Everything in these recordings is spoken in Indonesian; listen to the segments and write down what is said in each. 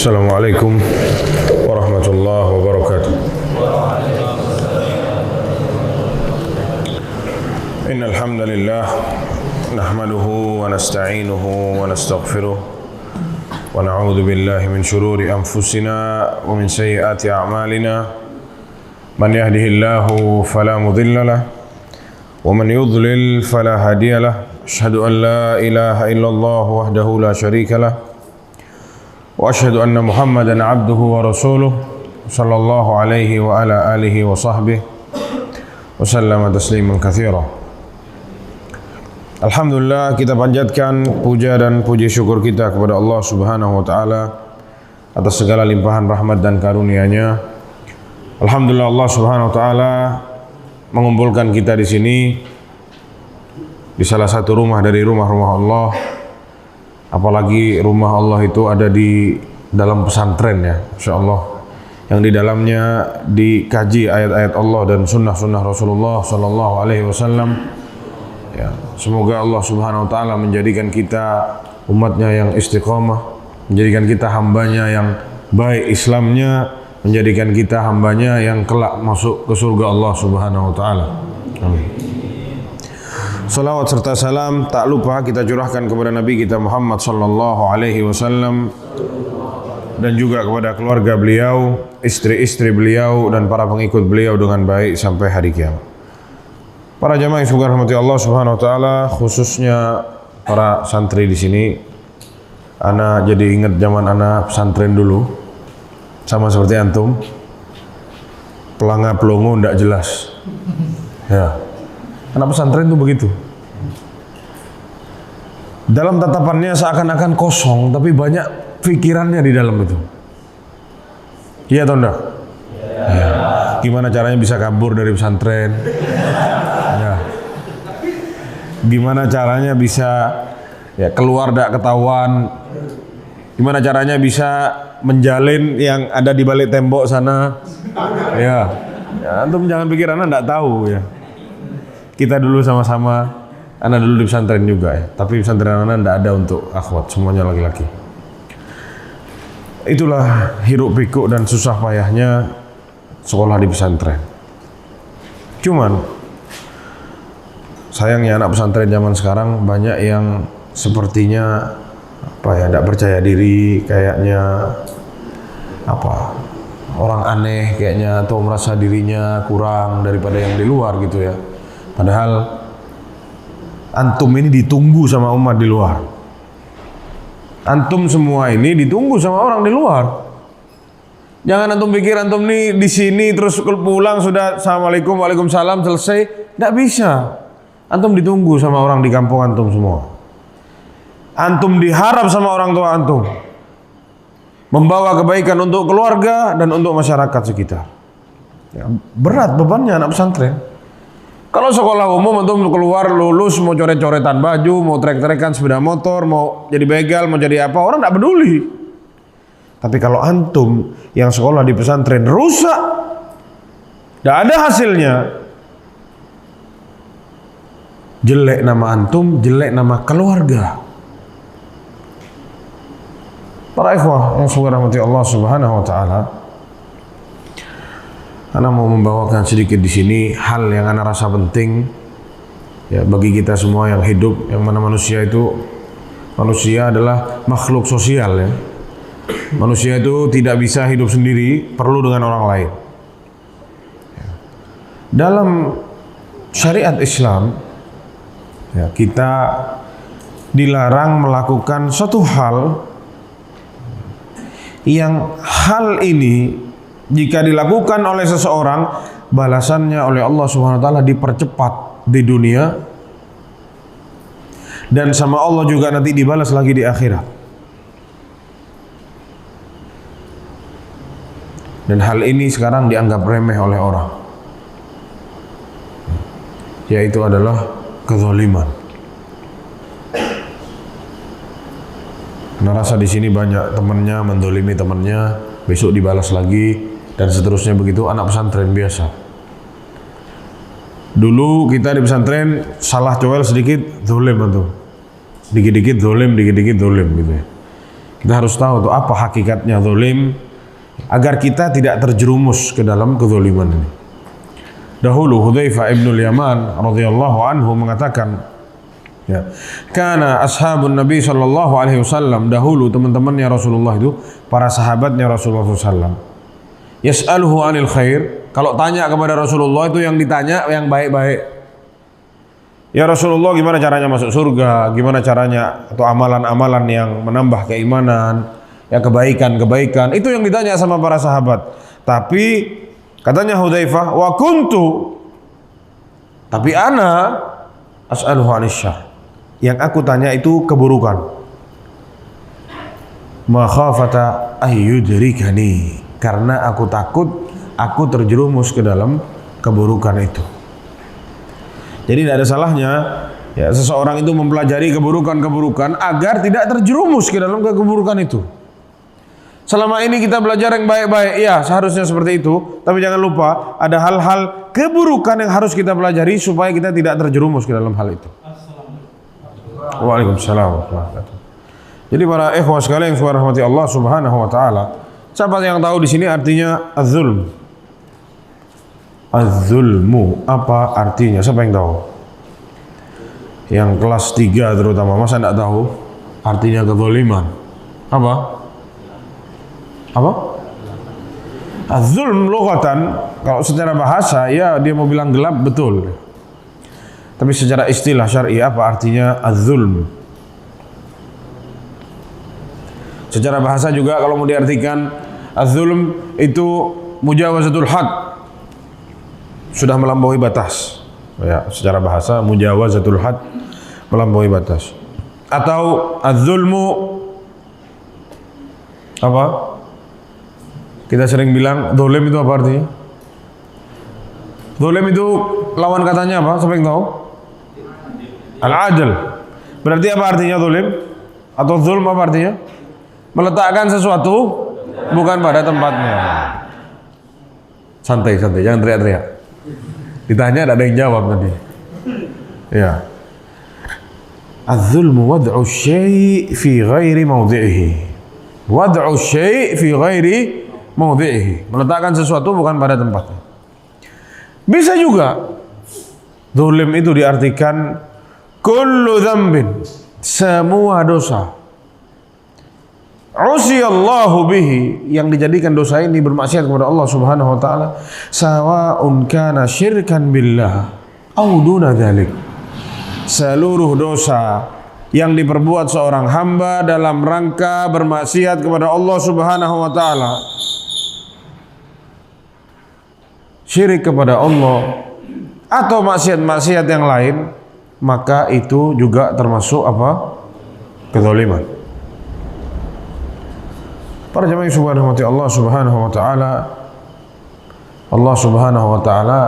Assalamualaikum warahmatullahi wabarakatuh. Innal hamdalillah nahmaduhu wa nasta'inuhu wa nastaghfiruh wa na'udzu billahi min shururi anfusina wa min sayyiati a'malina. Man yahdihillahu fala mudilla lahu wa man yudlil fala hadiya lahu. Asyhadu an la ilaha illallah wahdahu la syarika lahu wa asyhadu anna Muhammadan abduhu wa rasuluh sallallahu alaihi wa ala alihi wa sahbihi wa sallama tasliman katsira. Alhamdulillah, kita panjatkan puja dan puji syukur kita kepada Allah Subhanahu wa taala atas segala limpahan rahmat dan karunia-Nya. Alhamdulillah, Allah Subhanahu wa taala mengumpulkan kita di sini di salah satu rumah dari rumah-rumah Allah. Apalagi rumah Allah itu ada di dalam pesantren, ya, insyaallah, yang di dalamnya dikaji ayat-ayat Allah dan sunnah-sunnah Rasulullah sallallahu alaihi wasallam. Ya, semoga Allah Subhanahu wa taala menjadikan kita umatnya yang istiqamah, menjadikan kita hambanya yang baik Islamnya, menjadikan kita hambanya yang kelak masuk ke surga Allah Subhanahu wa taala. Amin. Salawat serta salam tak lupa kita curahkan kepada Nabi kita Muhammad sallallahu alaihi wasallam dan juga kepada keluarga beliau, istri-istri beliau dan para pengikut beliau dengan baik sampai hari kiamat. Para jamaah yang semoga rahmati Allah Subhanahu wa taala, khususnya para santri di sini. Ana jadi ingat zaman ana pesantren dulu. Sama seperti antum. Pelanga pelongo ndak jelas. Ya. Anak pesantren itu begitu. Dalam tatapannya seakan-akan kosong, tapi banyak pikirannya di dalam itu. Iya atau enggak? Ya. Gimana caranya bisa kabur dari pesantren? Ya. Gimana caranya bisa ya keluar tidak ketahuan? Gimana caranya bisa menjalin yang ada di balik tembok sana? Ya. Antum jangan pikir anak enggak tahu, ya. Kita dulu sama-sama, anak dulu di pesantren juga, ya. Tapi pesantren anak tidak ada untuk akhwat, semuanya laki-laki. Itulah hiruk pikuk dan susah payahnya sekolah di pesantren. Cuman sayangnya anak pesantren zaman sekarang banyak yang sepertinya tidak percaya diri, kayaknya orang aneh kayaknya, atau merasa dirinya kurang daripada yang di luar gitu, ya. Padahal antum ini ditunggu sama umat di luar. Antum semua ini ditunggu sama orang di luar. Jangan antum pikir antum ini di sini terus pulang sudah assalamualaikum waalaikumsalam selesai. Tidak bisa. Antum ditunggu sama orang di kampung antum semua. Antum diharap sama orang tua antum membawa kebaikan untuk keluarga dan untuk masyarakat sekitar. Ya, berat bebannya anak pesantren. Kalau sekolah umum antum keluar lulus mau coret-coretan baju, mau trek-trekan sepeda motor, mau jadi begal, mau jadi apa, orang tidak peduli. Tapi kalau antum yang sekolah di pesantren rusak, tidak ada hasilnya, jelek nama antum, jelek nama keluarga. Para ikhwah yang semoga rahmati Allah Subhanahu wa taala, Ana mau membawakan sedikit di sini hal yang ana rasa penting, ya, bagi kita semua yang hidup, yang mana manusia adalah makhluk sosial, ya. Manusia itu tidak bisa hidup sendiri, perlu dengan orang lain. Dalam syariat Islam, ya, kita dilarang melakukan suatu hal yang hal ini jika dilakukan oleh seseorang, balasannya oleh Allah Subhanahu wa taala dipercepat di dunia, dan sama Allah juga nanti dibalas lagi di akhirat. Dan hal ini sekarang dianggap remeh oleh orang, yaitu adalah kezaliman. Nah, rasa di sini banyak temannya mendolimi temannya, besok dibalas lagi, dan seterusnya begitu. Anak pesantren biasa. Dulu kita di pesantren salah coel sedikit, zolim antum. Dikit-dikit zolim gitu, ya. Kita harus tahu tuh apa hakikatnya zalim agar kita tidak terjerumus ke dalam kezaliman ini. Dahulu Hudzaifah ibnul Yaman radhiyallahu anhu mengatakan, ya, karena ashabun Nabi sallallahu alaihi wasallam, dahulu teman-temannya Rasulullah itu, para sahabatnya Rasulullah SAW, yas'aluhu anil khair, kalau tanya kepada Rasulullah itu yang ditanya yang baik-baik. Ya Rasulullah, gimana caranya masuk surga? Gimana caranya atau amalan-amalan yang menambah keimanan, ya kebaikan-kebaikan, itu yang ditanya sama para sahabat. Tapi katanya Hudzaifah, wa kuntu, tapi ana as'aluhu anis syarr, yang aku tanya itu keburukan. Makhafata ayyudrikani, karena aku takut aku terjerumus ke dalam keburukan itu. Jadi tidak ada salahnya ya seseorang itu mempelajari keburukan-keburukan agar tidak terjerumus ke dalam keburukan itu. Selama ini kita belajar yang baik-baik, ya seharusnya seperti itu. Tapi jangan lupa ada hal-hal keburukan yang harus kita pelajari supaya kita tidak terjerumus ke dalam hal itu. Waalaikumsalam warahmatullahi wabarakatuh. Jadi para ikhwah sekalian yang dirahmati Allah Subhanahu wa taala, siapa yang tahu di sini artinya az-zulm? Az-zulmu apa artinya? Siapa yang tahu? Yang kelas 3 terutama, masa enggak tahu artinya kezaliman? Apa? Apa? Az-zulm lughatan, kalau secara bahasa ya dia mau bilang gelap, betul. Tapi secara istilah syar'i apa artinya az-zulm? Secara bahasa juga kalau mau diartikan az-zulm itu mujawazatul had, sudah melampaui batas. Ya, secara bahasa mujawazatul had, melampaui batas. Atau az-zulmu apa? Kita sering bilang zalim itu apa artinya? Zalim itu lawan katanya apa? Siapa yang tahu? Al-adl. Berarti apa artinya zalim? Atau zulm apa artinya? Meletakkan sesuatu bukan pada tempatnya. Santai, jangan teriak-teriak. Ditanya ada yang jawab tadi. Ya. Az-zulmu wad'u syai' fi ghairi mawdhi'ihi. Wad'u syai' fi ghairi mawdhi'ihi. Meletakkan sesuatu bukan pada tempatnya. Bisa juga zalim itu diartikan kullu dzambin, semua dosa. Usiyallahu bihi, yang dijadikan dosa ini bermaksiat kepada Allah Subhanahu wa taala, sawa'un kana syirkan billah au duna dzalik. Seluruh dosa yang diperbuat seorang hamba dalam rangka bermaksiat kepada Allah Subhanahu wa taala, syirik kepada Allah atau maksiat-maksiat yang lain, maka itu juga termasuk apa? Kezaliman. Para jemaah yang subhanahu Allah Subhanahu wa taala, Allah Subhanahu wa taala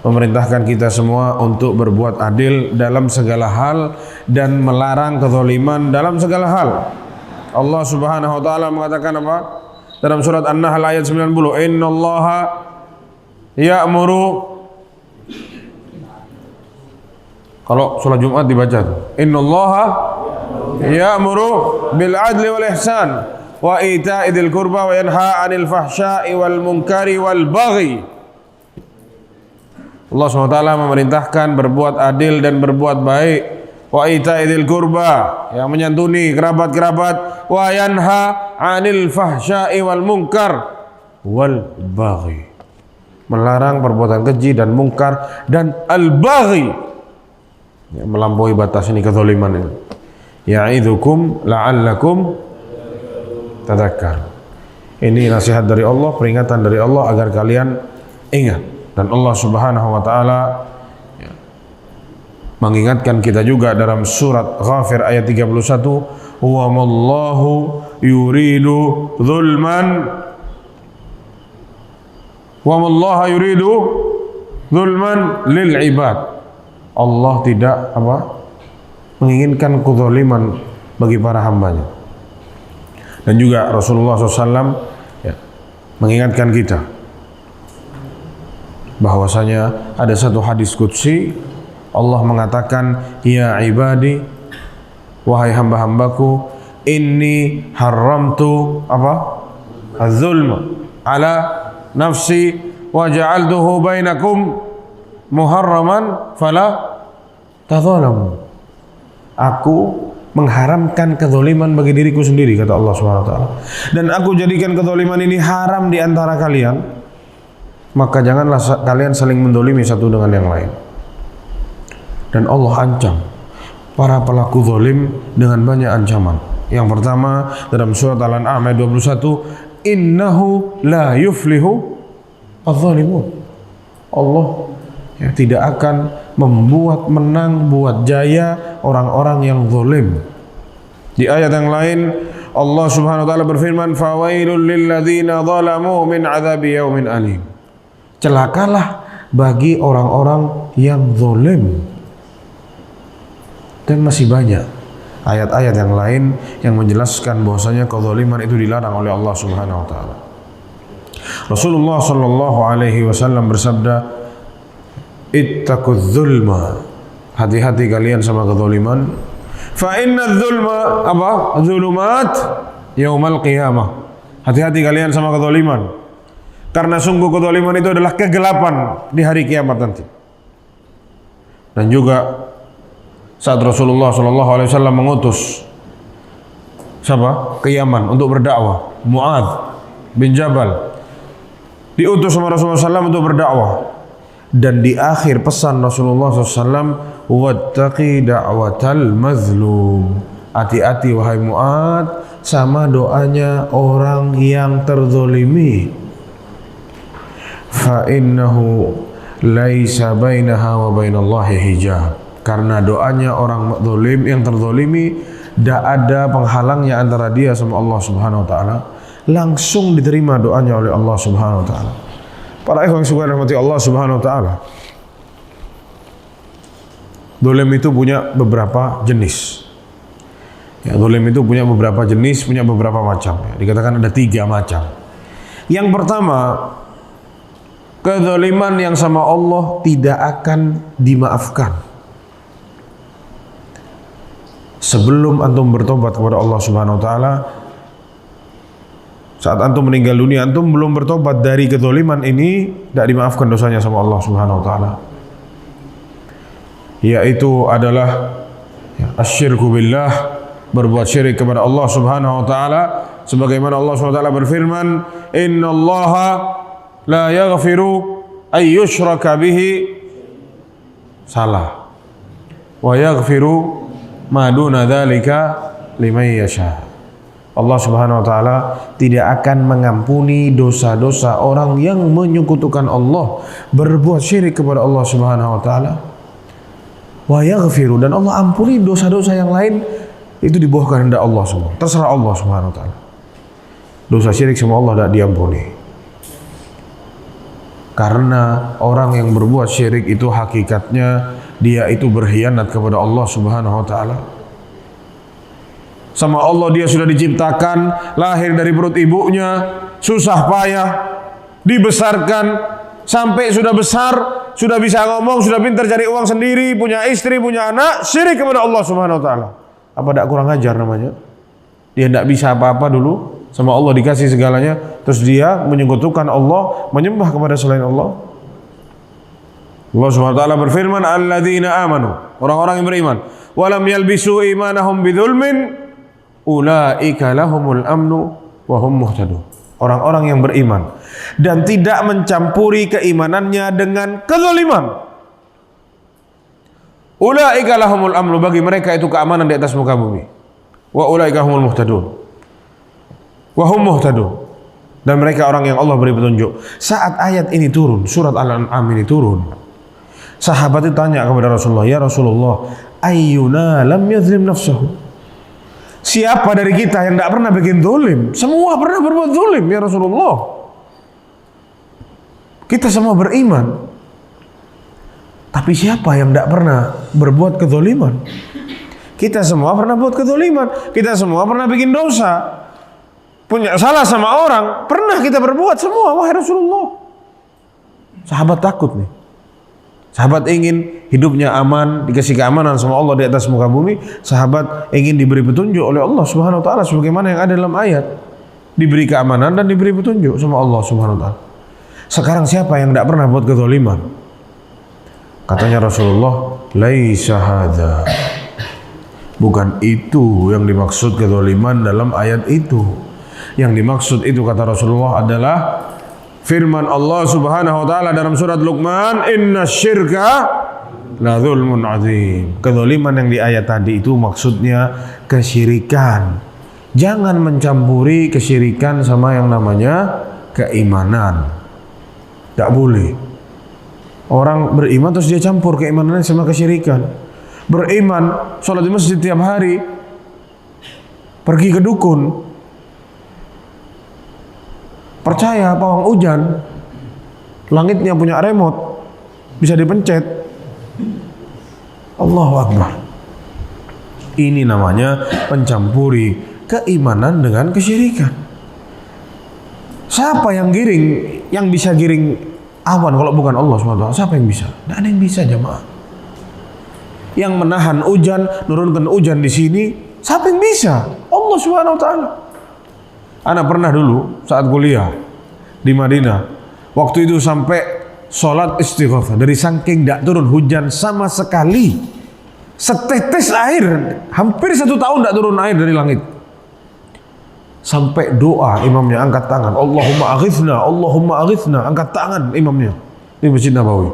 memerintahkan kita semua untuk berbuat adil dalam segala hal dan melarang kezaliman dalam segala hal. Allah Subhanahu wa taala mengatakan apa? Dalam surat An-Nahl ayat 90, "Innallaha ya'muru", kalau sholat Jumat dibaca tuh, "Innallaha ya'muru bil 'adli wal ihsan wa ita'i dzil qurba wa yanha 'anil fahsya'i wal munkari wal baghi." Allah SWT memerintahkan berbuat adil dan berbuat baik. Wa ita'i dzil qurba, yang menyantuni kerabat-kerabat. Wa yanha 'anil fahsya'i wal munkar wal baghi, melarang perbuatan keji dan mungkar dan al baghi, ya, melampaui batas ini, kezaliman ini. Ya'idzukum la'allakum tadzakkar. Ini nasihat dari Allah, peringatan dari Allah agar kalian ingat. Dan Allah Subhanahu wa taala ya, mengingatkan kita juga dalam surat Ghafir ayat 31, "Wa mallahu yuridu dzulman wa mallaha yuridu dzulman lil ibad." Allah tidak apa? Menginginkan kezaliman bagi para hambanya. Dan juga Rasulullah SAW ya, mengingatkan kita bahwasanya ada satu hadis qudsi, Allah mengatakan, "Ya ibadi, wahai hamba-hambaku, inni haramtu apa? Az-zulma ala nafsi wa ja'altuhu bainakum muharraman fala tadzalamu. Aku mengharamkan kezaliman bagi diriku sendiri, kata Allah Subhanahu wa taala. Dan aku jadikan kezaliman ini haram di antara kalian, maka janganlah kalian saling mendolimi satu dengan yang lain. Dan Allah ancam para pelaku zalim dengan banyak ancaman. Yang pertama dalam surat Al-An'am ayat 21, innahu la yuflihu adz-dzalimun. Allah tidak akan membuat menang, buat jaya orang-orang yang zalim. Di ayat yang lain Allah Subhanahu wa taala berfirman, fawailul lil ladzina zalamu min adzabi yaumin alim. Celakalah bagi orang-orang yang zalim. Dan masih banyak ayat-ayat yang lain yang menjelaskan bahwasanya kezaliman itu dilarang oleh Allah Subhanahu wa taala. Rasulullah sallallahu alaihi wasallam bersabda, ittaquz zulma, hati-hati kalian sama kezaliman. Fa inna zulma apa? Zulumat yaumal qiyamah. Hati-hati kalian sama kezaliman. Karena sungguh kezaliman itu adalah kegelapan di hari kiamat nanti. Dan juga saat Rasulullah SAW mengutus siapa? Ke Yaman untuk berdakwah, Mu'adz bin Jabal diutus sama Rasulullah SAW untuk berdakwah. Dan di akhir pesan Rasulullah SAW, wattaqi da'watal mazlum, hati-hati wahai Mu'adz sama doanya orang yang terzolimi. Fa innahu laisa bainaha wa bainallahi hijab. Karena doanya orang zalim yang terzalimi tidak ada penghalangnya antara dia sama Allah Subhanahu wa taala. Langsung diterima doanya oleh Allah Subhanahu wa taala. Para ikhwan yang dirahmati Allah Subhanahu wa taala. Zalim itu punya beberapa jenis. Ya, zalim itu punya beberapa jenis, punya beberapa macam. Ya, dikatakan ada 3 macam. Yang pertama, kezaliman yang sama Allah tidak akan dimaafkan sebelum antum bertobat kepada Allah Subhanahu wa taala. Saat antum meninggal dunia, antum belum bertobat dari kezaliman ini, tidak dimaafkan dosanya sama Allah Subhanahu wa taala. Yaitu adalah asyirku billah, berbuat syirik kepada Allah Subhanahu wa taala, sebagaimana Allah Subhanahu wa taala berfirman, innallaha la yaghfiru ay yushraka bihi, salah, wa yaghfiru ma duna dzalika liman yasha. Allah Subhanahu wa taala tidak akan mengampuni dosa-dosa orang yang menyekutukan Allah, berbuat syirik kepada Allah Subhanahu wa taala. Wa yaghfiru, dan Allah ampuni dosa-dosa yang lain itu di bawah kehendak Allah semua. Terserah Allah Subhanahu wa taala. Dosa syirik sama Allah tidak diampuni. Karena orang yang berbuat syirik itu hakikatnya dia itu berkhianat kepada Allah Subhanahu wa taala. Sama Allah dia sudah diciptakan, lahir dari perut ibunya, susah payah, dibesarkan sampai sudah besar, sudah bisa ngomong, sudah pintar cari uang sendiri, punya istri, punya anak, syirik kepada Allah Subhanahu wa taala. Apa tidak kurang ajar namanya? Dia tidak bisa apa-apa dulu, sama Allah dikasih segalanya, terus dia menyekutukan Allah, menyembah kepada selain Allah. Allah Subhanahu wa taala berfirman, alladzina amanu, orang-orang yang beriman, walam yalbisu imanahum bidzulmin, ulaika lahumul amnu wa hum muhtadun. Orang-orang yang beriman dan tidak mencampuri keimanannya dengan kezaliman, ulaika lahumul amnu, bagi mereka itu keamanan di atas muka bumi. Wa ulaika humul muhtadun, wa hum muhtadun, dan mereka orang yang Allah beri petunjuk. Saat ayat ini turun, surat Al-An'am ini turun, sahabat itu tanya kepada Rasulullah, ya Rasulullah, ayyuna lam yadhlim nafsahu, siapa dari kita yang tidak pernah bikin zalim? Semua pernah berbuat zalim ya Rasulullah. Kita semua beriman, tapi siapa yang tidak pernah berbuat kezaliman? Kita semua pernah buat kezaliman, kita semua pernah bikin dosa, punya salah sama orang, pernah kita berbuat semua, wahai Rasulullah. Sahabat takut nih. Sahabat ingin hidupnya aman, dikasih keamanan sama Allah di atas muka bumi, sahabat ingin diberi petunjuk oleh Allah Subhanahu wa taala sebagaimana yang ada dalam ayat. Diberi keamanan dan diberi petunjuk sama Allah Subhanahu wa taala. Sekarang siapa yang tidak pernah buat kezaliman? Katanya Rasulullah, laisa hadza. Bukan itu yang dimaksud kezaliman dalam ayat itu. Yang dimaksud itu kata Rasulullah adalah firman Allah Subhanahu wa taala dalam surat Luqman, "Innasyirka la dzulmun azim." Kezaliman yang di ayat tadi itu maksudnya kesyirikan. Jangan mencampuri kesyirikan sama yang namanya keimanan. Tidak boleh. Orang beriman terus dia campur keimanannya sama kesyirikan. Beriman, sholat di masjid tiap hari, pergi ke dukun, percaya pawang hujan, langitnya punya remote, bisa dipencet. Allahu Akbar. Ini namanya mencampuri keimanan dengan kesyirikan. Siapa yang giring, yang bisa giring awan kalau bukan Allah SWT? Siapa yang bisa? Tidak ada yang bisa, jamaah. Yang menahan hujan, nurunkan hujan di sini, siapa yang bisa? Allah SWT. Ana pernah dulu saat kuliah di Madinah, waktu itu sampai sholat istighatsah, dari saking tidak turun hujan sama sekali, setetes air, hampir 1 tahun tidak turun air dari langit. Sampai doa imamnya angkat tangan, Allahumma aghithna, angkat tangan imamnya di Masjid Nabawi.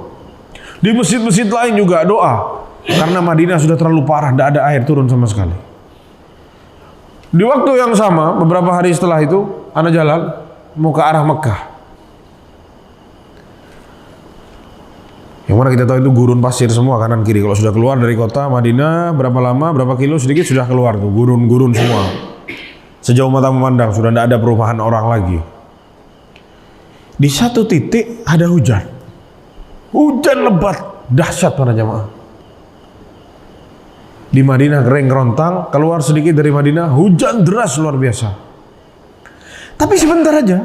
Di masjid-masjid lain juga doa, karena Madinah sudah terlalu parah, tidak ada air turun sama sekali. Di waktu yang sama, beberapa hari setelah itu, ana jalan mau ke arah Mekah. Yang mana kita tahu itu gurun pasir semua kanan kiri. Kalau sudah keluar dari kota Madinah, berapa lama, berapa kilo sedikit sudah keluar tuh, gurun-gurun semua. Sejauh mata memandang sudah tidak ada perubahan orang lagi. Di satu titik ada hujan. Hujan lebat, dahsyat para jamaah. Di Madinah kering kerontang, keluar sedikit dari Madinah, hujan deras luar biasa. Tapi sebentar aja,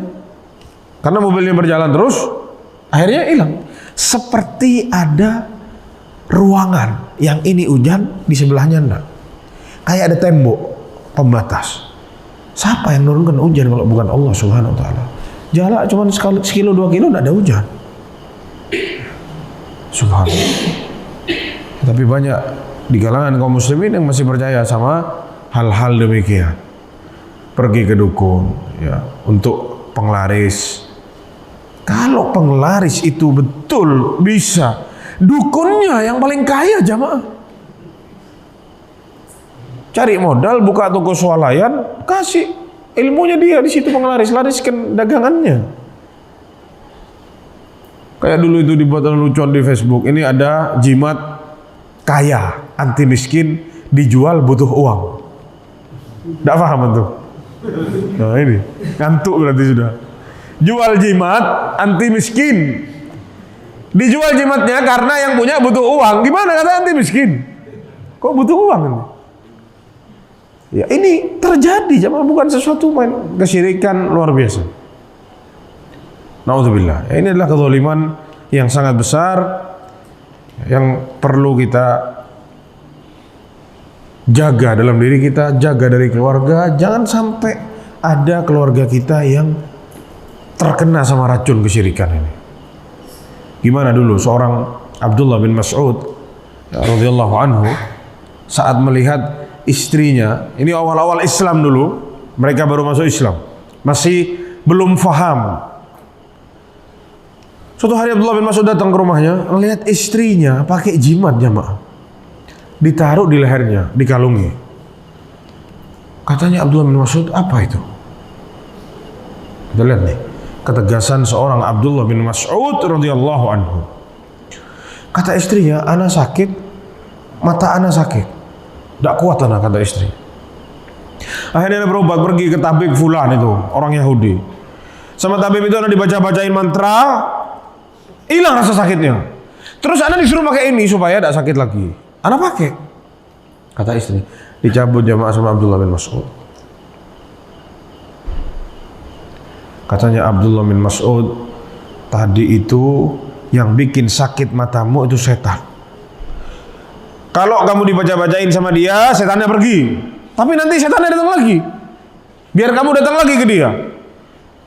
karena mobilnya berjalan terus, akhirnya hilang. Seperti ada ruangan yang ini hujan, di sebelahnya enggak. Kayak ada tembok pembatas. Siapa yang nurunkan hujan kalau bukan Allah Subhanahu wa taala? Jalan cuma sekilo 2 kilo enggak ada hujan. Subhanallah. Tapi banyak di kalangan kaum muslimin yang masih percaya sama hal-hal demikian. Pergi ke dukun ya untuk penglaris. Kalau penglaris itu betul bisa, dukunnya yang paling kaya jamaah. Cari modal, buka toko swalayan, kasih ilmunya dia di situ penglaris, lariskan dagangannya. Kayak dulu itu dibuat lucuan di Facebook. Ini ada jimat kaya, anti miskin, dijual butuh uang. Tidak paham tuh. Nah ini ngantuk berarti sudah. Jual jimat anti miskin. Dijual jimatnya karena yang punya butuh uang. Gimana kata anti miskin? Kok butuh uang ini? Ya ini terjadi, jamaah, bukan sesuatu main kesyirikan luar biasa. Nauzubillah. Ya, ini adalah kezaliman yang sangat besar yang perlu kita jaga dalam diri kita, jaga dari keluarga. Jangan sampai ada keluarga kita yang terkena sama racun kesyirikan ini. Gimana dulu seorang Abdullah bin Mas'ud radhiyallahu anhu saat melihat istrinya, ini awal-awal Islam dulu, mereka baru masuk Islam, masih belum faham. Suatu hari Abdullah bin Mas'ud datang ke rumahnya, melihat istrinya pakai jimat jamaah, ditaruh di lehernya, dikalungi. Katanya Abdullah bin Mas'ud, apa itu? Kita lihat nih, ketegasan seorang Abdullah bin Mas'ud radhiyallahu anhu. Kata istrinya, ana sakit, mata ana sakit. Tidak kuat anak, kata istri. Akhirnya dia berobat, pergi ke tabib fulan itu, orang Yahudi. Sama tabib itu anak dibaca-bacain mantra, hilang rasa sakitnya. Terus anak disuruh pakai ini supaya tidak sakit lagi. Anak pakai. Kata istri, dicabut jamaah sama Abdullah bin Mas'ud. Katanya Abdullah bin Mas'ud, tadi itu yang bikin sakit matamu itu setan. Kalau kamu dibaca-bacain sama dia, setannya pergi. Tapi nanti setannya datang lagi. Biar kamu datang lagi ke dia.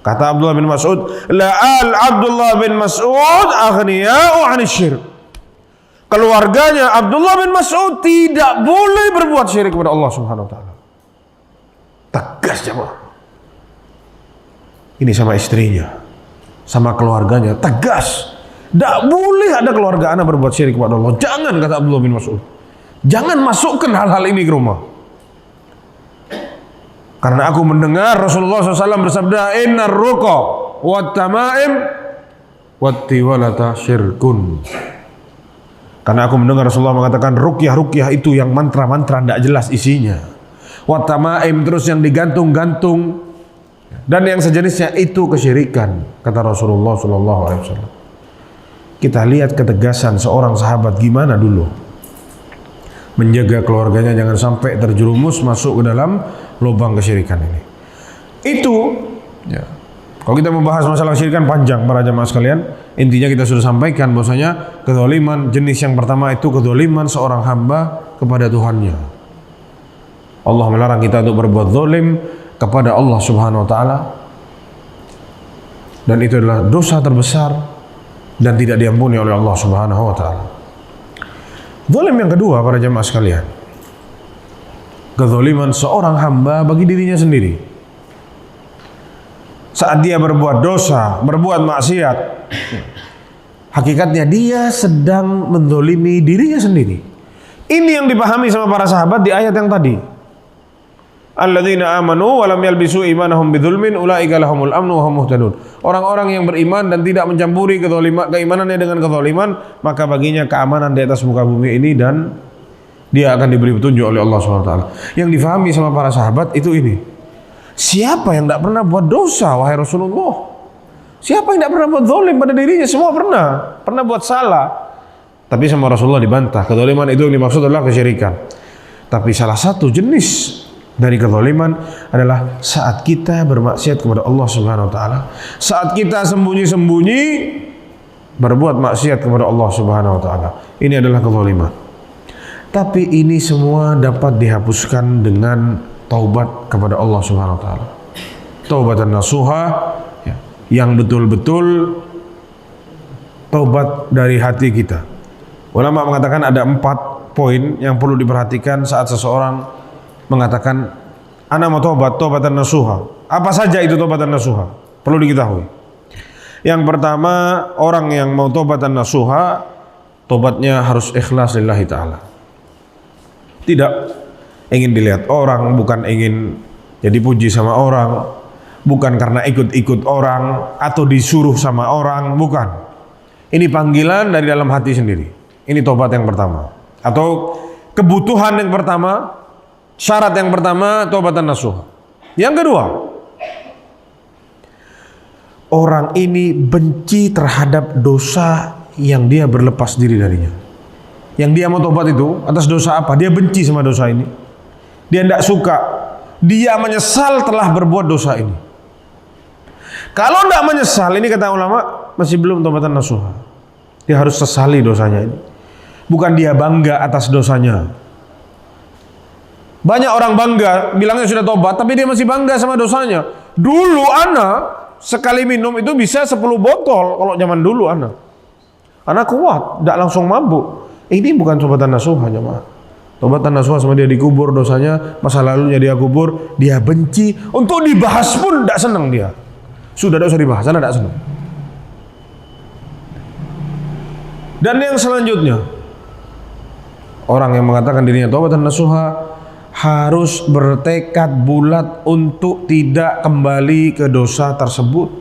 Kata Abdullah bin Mas'ud, la'al Abdullah bin Mas'ud aghniya'u 'anil syirk. Keluarganya Abdullah bin Mas'ud tidak boleh berbuat syirik kepada Allah Subhanahu wa taala. Tegas jemaah. Ini sama istrinya, sama keluarganya, tegas. Tidak boleh ada keluarga anak berbuat syirik kepada Allah. Jangan, kata Abdullah bin Mas'ud. Jangan masukkan hal-hal ini ke rumah. Karena aku mendengar Rasulullah SAW bersabda, Innar ruqa wat tamaim wat tiwalata syirkun. Karena aku mendengar Rasulullah mengatakan ruqyah itu yang mantra-mantra tidak jelas isinya. Wat tamaim terus yang digantung-gantung dan yang sejenisnya itu kesyirikan, kata Rasulullah SAW. Kita lihat ketegasan seorang sahabat gimana dulu menjaga keluarganya jangan sampai terjerumus masuk ke dalam lubang kesyirikan ini. Itu ya. Kalau kita membahas masalah kesyirikan panjang para jamaah sekalian. Intinya kita sudah sampaikan bahwasanya kedzaliman jenis yang pertama itu kedzaliman seorang hamba kepada Tuhannya. Allah melarang kita untuk berbuat zalim kepada Allah Subhanahu wa taala. Dan itu adalah dosa terbesar dan tidak diampuni oleh Allah Subhanahu wa taala. Zalim yang kedua para jemaah sekalian, kezaliman seorang hamba bagi dirinya sendiri. Saat dia berbuat dosa, berbuat maksiat, hakikatnya dia sedang menzalimi dirinya sendiri. Ini yang dipahami sama para sahabat di ayat yang tadi. Alladzina amanu wa lam yalbisu imanahum bidzulmin ulaika lahumul amnu wa hum muhtadun. Orang-orang yang beriman dan tidak mencampuri keimanannya dengan kezaliman, maka baginya keamanan di atas muka bumi ini dan dia akan diberi petunjuk oleh Allah SWT. Yang difahami sama para sahabat itu ini. Siapa yang tidak pernah buat dosa wahai Rasulullah? Siapa yang tidak pernah buat zalim pada dirinya? Semua pernah buat salah. Tapi sama Rasulullah dibantah, kezaliman itu yang dimaksud adalah kesyirikan. Tapi salah satu jenis dari kezaliman adalah saat kita bermaksiat kepada Allah Subhanahu wa taala. Saat kita sembunyi-sembunyi berbuat maksiat kepada Allah Subhanahu wa taala. Ini adalah kezaliman. Tapi ini semua dapat dihapuskan dengan taubat kepada Allah Subhanahu wa taala. Taubatan nasuha ya, yang betul-betul taubat dari hati kita. Ulama mengatakan ada 4 poin yang perlu diperhatikan saat seseorang mengatakan ana mau taubatan nasuha. Apa saja itu taubatan nasuha? Perlu diketahui. Yang pertama, orang yang mau taubatan nasuha, tobatnya harus ikhlas lillahi ta'ala. Tidak ingin dilihat orang, bukan ingin jadi puji sama orang, bukan karena ikut-ikut orang atau disuruh sama orang, bukan. Ini panggilan dari dalam hati sendiri. Ini tobat yang pertama. Atau kebutuhan yang pertama, syarat yang pertama, taubatan nasuha. Yang kedua, orang ini benci terhadap dosa yang dia berlepas diri darinya. Yang dia mau tobat itu atas dosa apa? Dia benci sama dosa ini. Dia tidak suka. Dia menyesal telah berbuat dosa ini. Kalau tidak menyesal, ini kata ulama, masih belum taubatan nasuha. Dia harus sesali dosanya ini. Bukan dia bangga atas dosanya. Banyak orang bangga, bilangnya sudah tobat, tapi dia masih bangga sama dosanya. Dulu anak sekali minum itu bisa 10 botol. Kalau zaman dulu anak kuat, tidak langsung mabuk. Ini bukan taubatan nasuha jemaah. Taubatan nasuha sama dia dikubur dosanya, masa lalunya dia kubur, dia benci. Untuk dibahas pun tidak senang dia. Sudah tidak usah dibahas, anda tidak senang. Dan yang selanjutnya, orang yang mengatakan dirinya taubatan nasuha harus bertekad bulat untuk tidak kembali ke dosa tersebut.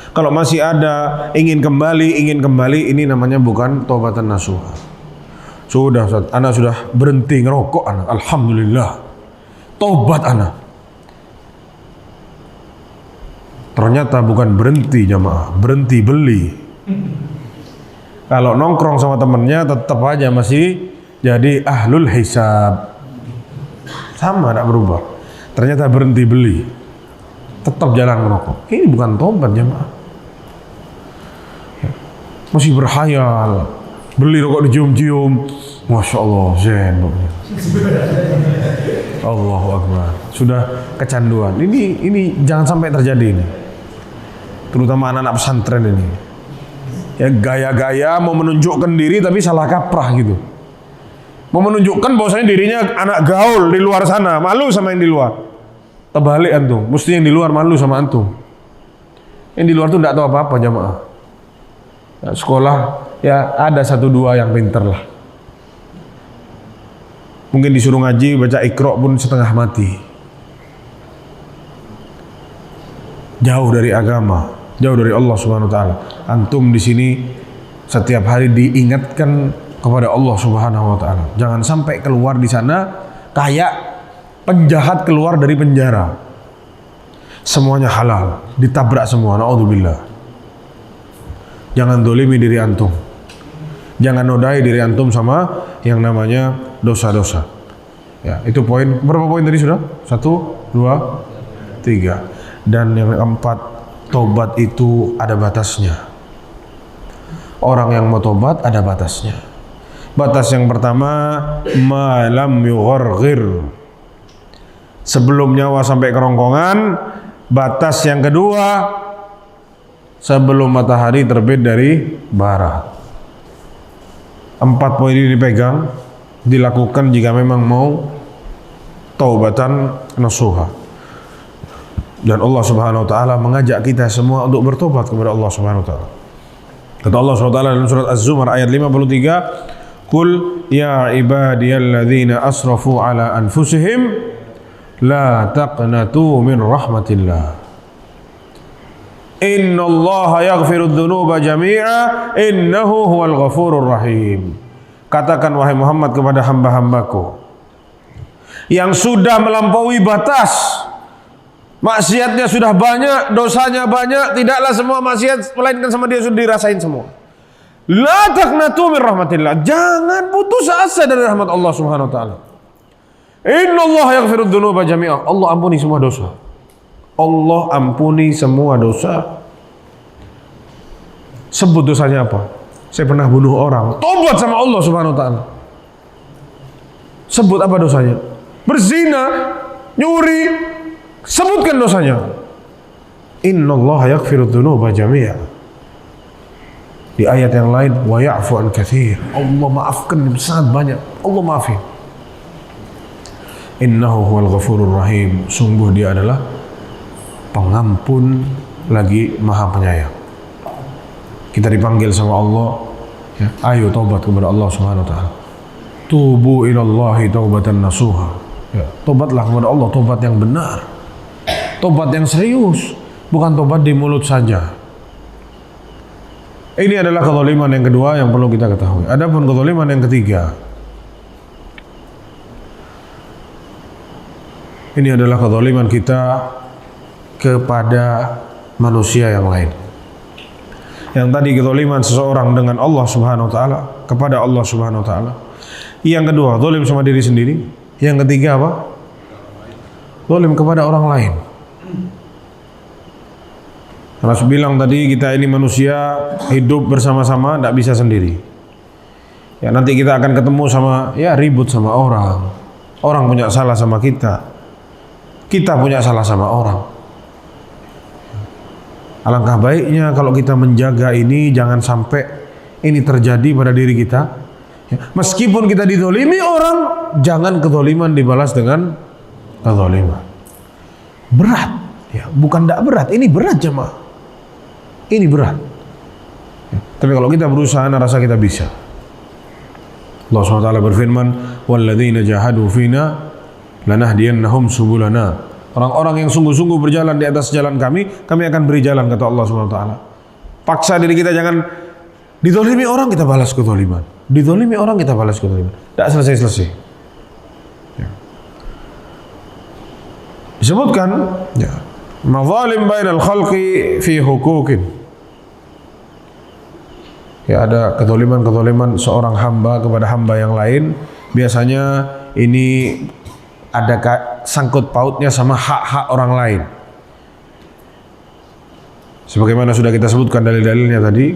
Kalau masih ada ingin kembali, ini namanya bukan taubatan nasuha. Sudah Ustaz, anak sudah berhenti ngerokok anak. Alhamdulillah. Tobat anak. Ternyata bukan berhenti jamaah, berhenti beli. Kalau nongkrong sama temennya tetap aja masih jadi ahlul hisab, sama tidak berubah. Ternyata berhenti beli, tetap jalan merokok. Ini bukan tobat jemaah. Masih berhayal, Beli rokok dicium-cium. Masya Allah, zen. Allahu Akbar. Sudah kecanduan. Ini jangan sampai terjadi ini. Terutama anak-anak pesantren ini. Ya gaya-gaya mau menunjukkan diri tapi salah kaprah gitu. Mau menunjukkan bahwasanya dirinya anak gaul di luar sana, malu sama yang di luar. Terbalik antum, mesti yang di luar malu sama antum. Yang di luar tuh enggak tahu apa-apa jamaah. Ya, sekolah ya ada 1-2 yang pinter lah. Mungkin disuruh ngaji, baca Iqra pun setengah mati. Jauh dari agama, jauh dari Allah Subhanahu wa taala. Antum di sini setiap hari diingatkan kepada Allah Subhanahu wa taala. Jangan sampai keluar di sana kayak penjahat keluar dari penjara. Semuanya halal, ditabrak semua. Naudzubillah. Jangan dolimi diri antum. Jangan nodai diri antum sama yang namanya dosa-dosa. Ya, itu poin. Berapa poin tadi sudah? 1, 2, 3. Dan yang keempat, tobat itu ada batasnya. Orang yang mau tobat ada batasnya. Batas yang pertama, malam yugharghir. Sebelum nyawa sampai kerongkongan. Batas yang kedua, sebelum matahari terbit dari barat. 4 poin ini dipegang, dilakukan jika memang mau taubatan nasuha. Dan Allah Subhanahu wa taala mengajak kita semua untuk bertobat kepada Allah Subhanahu wa taala. Kata Allah Subhanahu wa taala dalam surat Az-Zumar ayat 53, "Qul ya ibadiyalladzina asrafu ala anfusihim la taqnatu min rahmatillah. Innallaha yaghfiru dzunuba jami'a innahu huwal ghafurur rahim." Katakan wahai Muhammad kepada hamba-hambaku yang sudah melampaui batas, maksiatnya sudah banyak, dosanya banyak, tidaklah semua maksiat melainkan sama dia sudah dirasain semua. La taqnatu min rahmatillah. Jangan putus asa dari rahmat Allah Subhanahu wa taala. Innallaha yaghfiru dzunuba jami'a. Allah ampuni semua dosa. Allah ampuni semua dosa. Sebut dosanya apa? Saya pernah bunuh orang. Tobat sama Allah Subhanahu wa taala. Sebut apa dosanya? Berzina, nyuri. Sebutkan dosanya. Innallaha yaghfiru dzunuba jami'a. Di ayat yang lain, wa ya'fu an katsir. Allah maafkan sangat banyak. Allah maafin. Innahu huwal ghafurur rahim. Sungguh dia adalah pengampun lagi maha penyayang. Kita dipanggil sama Allah, ya, ayo taubat kepada Allah Subhanahu wa taala. Tubu ilallahi taubatan nasuha. Ya, tobatlah kepada Allah, tobat yang benar. Tobat yang serius, bukan tobat di mulut saja. Ini adalah kezaliman yang kedua yang perlu kita ketahui. Adapun kezaliman yang ketiga, ini adalah kezaliman kita kepada manusia yang lain. Yang tadi kezaliman seseorang dengan Allah Subhanahu wa taala, kepada Allah Subhanahu wa taala. Yang kedua, zalim sama diri sendiri. Yang ketiga apa? Zalim kepada orang lain. Rasul bilang tadi, kita ini manusia hidup bersama-sama, tidak bisa sendiri. Ya, nanti kita akan ketemu sama, ya, ribut sama orang. Orang punya salah sama kita. Kita punya salah sama orang. Alangkah baiknya kalau kita menjaga ini, jangan sampai ini terjadi pada diri kita. Ya, meskipun kita dizalimi orang, jangan kezaliman dibalas dengan kezaliman. Berat, ya, bukan tidak berat, ini berat jemaah. Ini berat. Ya, tapi kalau kita berusaha, rasa kita bisa. Allah SWT berfirman, "Walladzina jahadu fina lanahdiyannahum subulana." Orang-orang yang sungguh-sungguh berjalan di atas jalan kami akan beri jalan, kata Allah SWT. Paksa diri kita jangan dizalimi orang, kita balas kezaliman. Dizalimi orang, kita balas kezaliman. Tidak selesai-selesai. Ya. Disebutkan, ya, mazalim bainal khalqi fi hukukin. Ya, ada kezaliman-kezaliman seorang hamba kepada hamba yang lain. Biasanya ini ada sangkut pautnya sama hak-hak orang lain. Sebagaimana sudah kita sebutkan dalil-dalilnya tadi,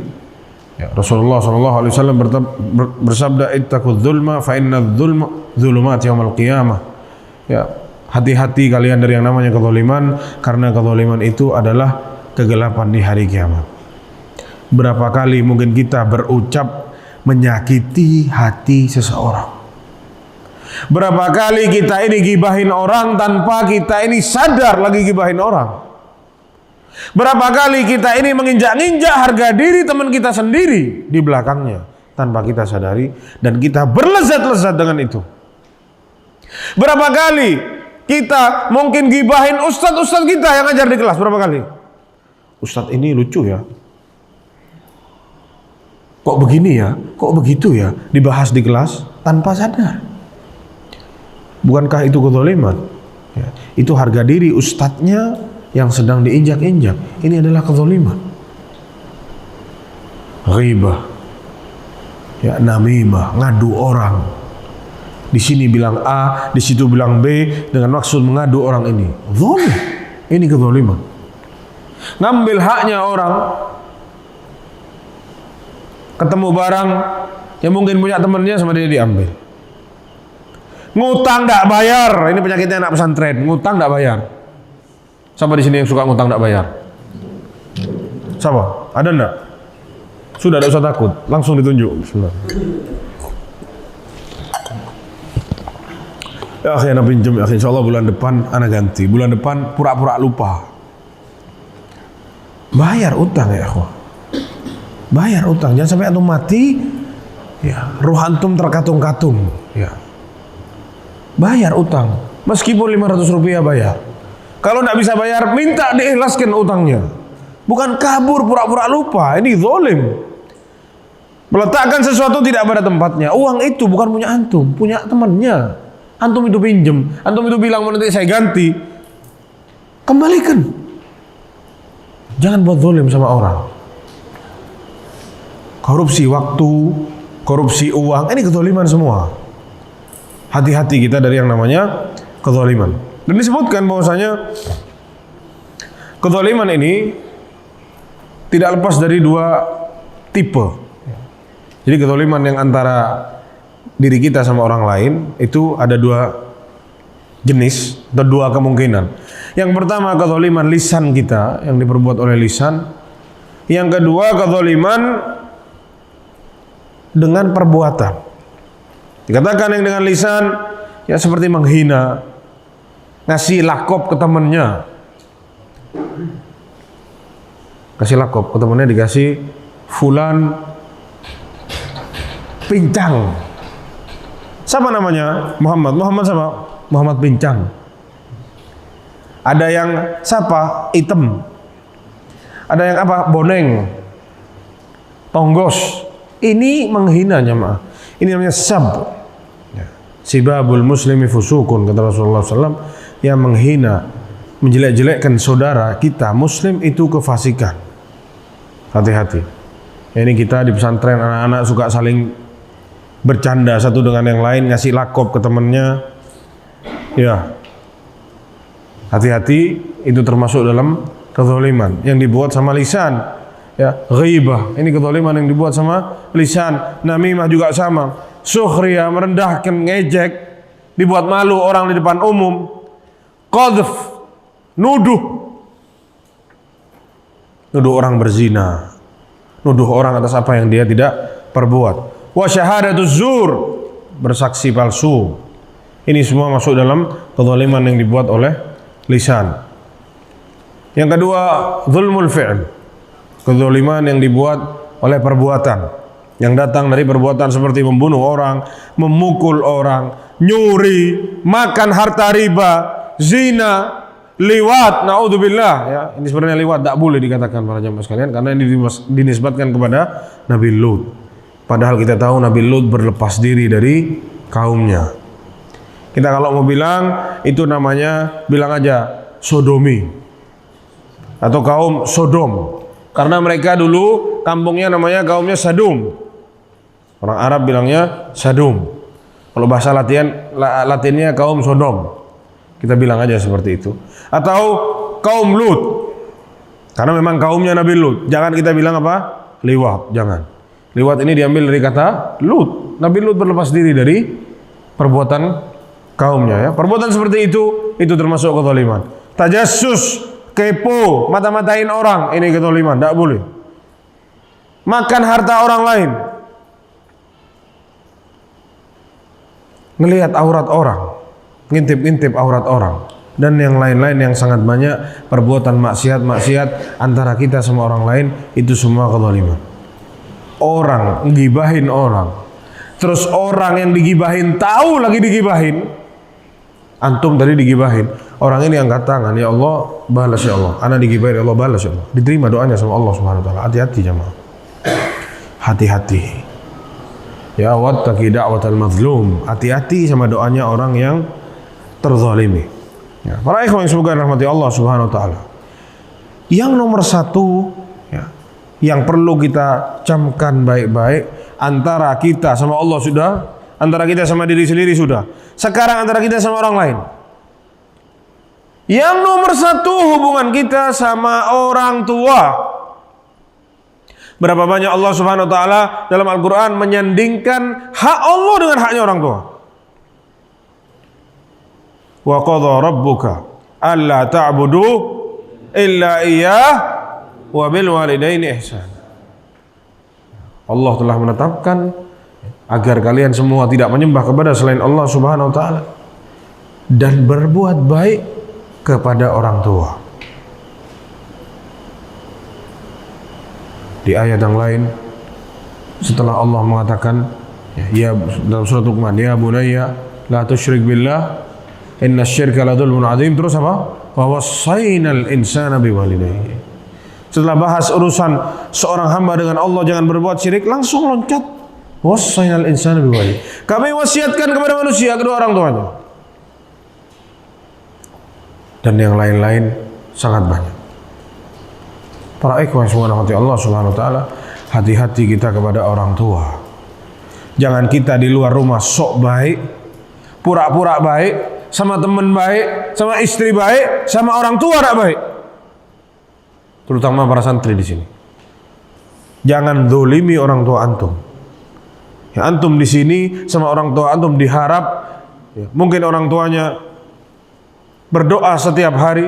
Ya, Rasulullah SAW bersabda, ittaqudz dzulma fa innadz dzulma dzulumat yaumil qiyamah. Ya, hati-hati kalian dari yang namanya kezaliman, karena kezaliman itu adalah kegelapan di hari kiamat. Berapa kali mungkin kita berucap menyakiti hati seseorang. Berapa kali kita ini gibahin orang tanpa kita ini sadar lagi gibahin orang. Berapa kali kita ini menginjak-injak harga diri teman kita sendiri di belakangnya tanpa kita sadari, dan kita berlezat-lezat dengan itu. Berapa kali kita mungkin gibahin ustadz-ustadz kita yang ngajar di kelas. Berapa kali? Ustadz ini lucu ya, kok begini ya, kok begitu ya, dibahas di kelas tanpa sadar. Bukankah itu kezaliman? Ya, itu harga diri ustadznya yang sedang diinjak-injak. Ini adalah kezaliman. Ghibah, ya, namimah, ngadu orang. Di sini bilang A, di situ bilang B dengan maksud mengadu orang ini. Zalim. Ini kezaliman. Ngambil haknya orang. Ketemu barang yang mungkin punya temannya sama dia diambil. Ngutang nggak bayar. Ini penyakitnya anak pesantren. Ngutang nggak bayar. Siapa di sini yang suka ngutang nggak bayar? Siapa? Ada nggak? Sudah, tidak usah takut, langsung ditunjuk. Bismillah. Ya akhi, anak pinjam ya akhi, insyaallah bulan depan anak ganti. Bulan depan pura-pura lupa. Bayar utang ya akhwah. Bayar utang, jangan sampai antum mati ya, ruh antum terkatung-katung ya. Bayar utang, meskipun 500 rupiah bayar. Kalau tidak bisa bayar, minta diikhlaskan utangnya. Bukan kabur pura-pura lupa. Ini zalim. Meletakkan sesuatu tidak pada tempatnya. Uang itu bukan punya antum, punya temannya. Antum itu pinjem, antum itu bilang nanti saya ganti. Kembalikan. Jangan buat zalim sama orang. Korupsi waktu, korupsi uang, ini kezaliman semua. Hati-hati kita dari yang namanya kezaliman. Dan disebutkan bahwasanya kezaliman ini tidak lepas dari dua tipe. Jadi kezaliman yang antara diri kita sama orang lain itu ada dua jenis atau dua kemungkinan. Yang pertama kezaliman lisan kita yang diperbuat oleh lisan. Yang kedua kezaliman dengan perbuatan. Dikatakan yang dengan lisan ya seperti menghina, ngasih lakop ke temannya, kasih lakop ke temannya, dikasih fulan pincang. Siapa namanya? Muhammad. Muhammad sama Muhammad pincang. Ada yang siapa? Item. Ada yang apa? Boneng. Tonggos. Ini menghina jemaah. Ini namanya sab. Sibabul muslimi fusukun, kata Rasulullah SAW. Yang menghina, menjelek-jelekkan saudara kita muslim itu kefasikan. Hati-hati. Ini kita di pesantren anak-anak suka saling bercanda satu dengan yang lain, ngasih lakop ke temannya. Ya, hati-hati, itu termasuk dalam kezaliman yang dibuat sama lisan. Ya, ghibah, ini kezaliman yang dibuat sama lisan. Namimah juga sama. Sukhriya, merendahkan, ngejek, dibuat malu orang di depan umum. Qadhf, nuduh orang berzina, nuduh orang atas apa yang dia tidak perbuat. Wa syahadatuz zur, bersaksi palsu. Ini semua masuk dalam kezaliman yang dibuat oleh lisan. Yang kedua, zulmul fi'l, kezaliman yang dibuat oleh perbuatan, yang datang dari perbuatan seperti membunuh orang, memukul orang, nyuri, makan harta riba, zina, liwat, naudzubillah ya. Ini sebenarnya liwat tak boleh dikatakan para jamaah sekalian karena ini dinisbatkan kepada Nabi Lut. Padahal kita tahu Nabi Lut berlepas diri dari kaumnya. Kita kalau mau bilang itu namanya, bilang aja sodomi atau kaum Sodom, karena mereka dulu kampungnya namanya kaumnya Sadum. Orang Arab bilangnya Sadum. Kalau bahasa Latinnya kaum Sodom. Kita bilang aja seperti itu. Atau kaum Lut, karena memang kaumnya Nabi Lut. Jangan kita bilang apa? Liwat, jangan. Liwat ini diambil dari kata Lut. Nabi Lut berlepas diri dari perbuatan kaumnya ya. Perbuatan seperti itu termasuk kezaliman. Tajassus, kepo, mata-matain orang, ini kezaliman, tidak boleh. Makan harta orang lain, ngelihat aurat orang, ngintip-ngintip aurat orang, dan yang lain-lain yang sangat banyak perbuatan maksiat antara kita sama orang lain, itu semua kezaliman. Orang ngibahin orang, terus orang yang digibahin tahu lagi digibahin, antum tadi digibahin, orang ini angkat tangan, ya Allah balas ya Allah, ana digibahin ya Allah balas ya Allah, diterima doanya sama Allah Subhanahu wa taala. Hati-hati jemaah, hati-hati ya, wattaqi da'watal mazlum, hati-hati sama doanya orang yang terzalimi ya. Para ikhwan yang semoga rahmati Allah Subhanahu wa taala, yang nomor satu ya, yang perlu kita camkan baik-baik, antara kita sama Allah sudah, antara kita sama diri sendiri sudah, sekarang antara kita sama orang lain. Yang nomor satu, hubungan kita sama orang tua. Berapa banyak Allah Subhanahu wa taala dalam Al-Qur'an menyandingkan hak Allah dengan haknya orang tua. Wa qadha rabbuka alla ta'budu illa iyyah wa bil walidaini ihsan. Allah telah menetapkan agar kalian semua tidak menyembah kepada selain Allah Subhanahu wa taala dan berbuat baik kepada orang tua. Di ayat yang lain, setelah Allah mengatakan ya dalam surat Luqman, ya bunayya la tusyrik billah innasyirka la dzulmun adzim, terus apa? Wa wassaynal insana biwalidayhi. Setelah bahas urusan seorang hamba dengan Allah jangan berbuat syirik, langsung loncat wassaynal insana biwalidayhi. Kami wasiatkan kepada manusia kedua orang tuanya. Dan yang lain-lain sangat banyak. Para ikhwan subhanahu Allah Subhanahu wa taala, hati-hati kita kepada orang tua. Jangan kita di luar rumah sok baik, pura-pura baik, sama teman baik, sama istri baik, sama orang tua tidak baik. Terutama para santri di sini. Jangan dolimi orang tua antum. Ya, antum di sini sama orang tua antum diharap, ya, mungkin orang tuanya berdoa setiap hari,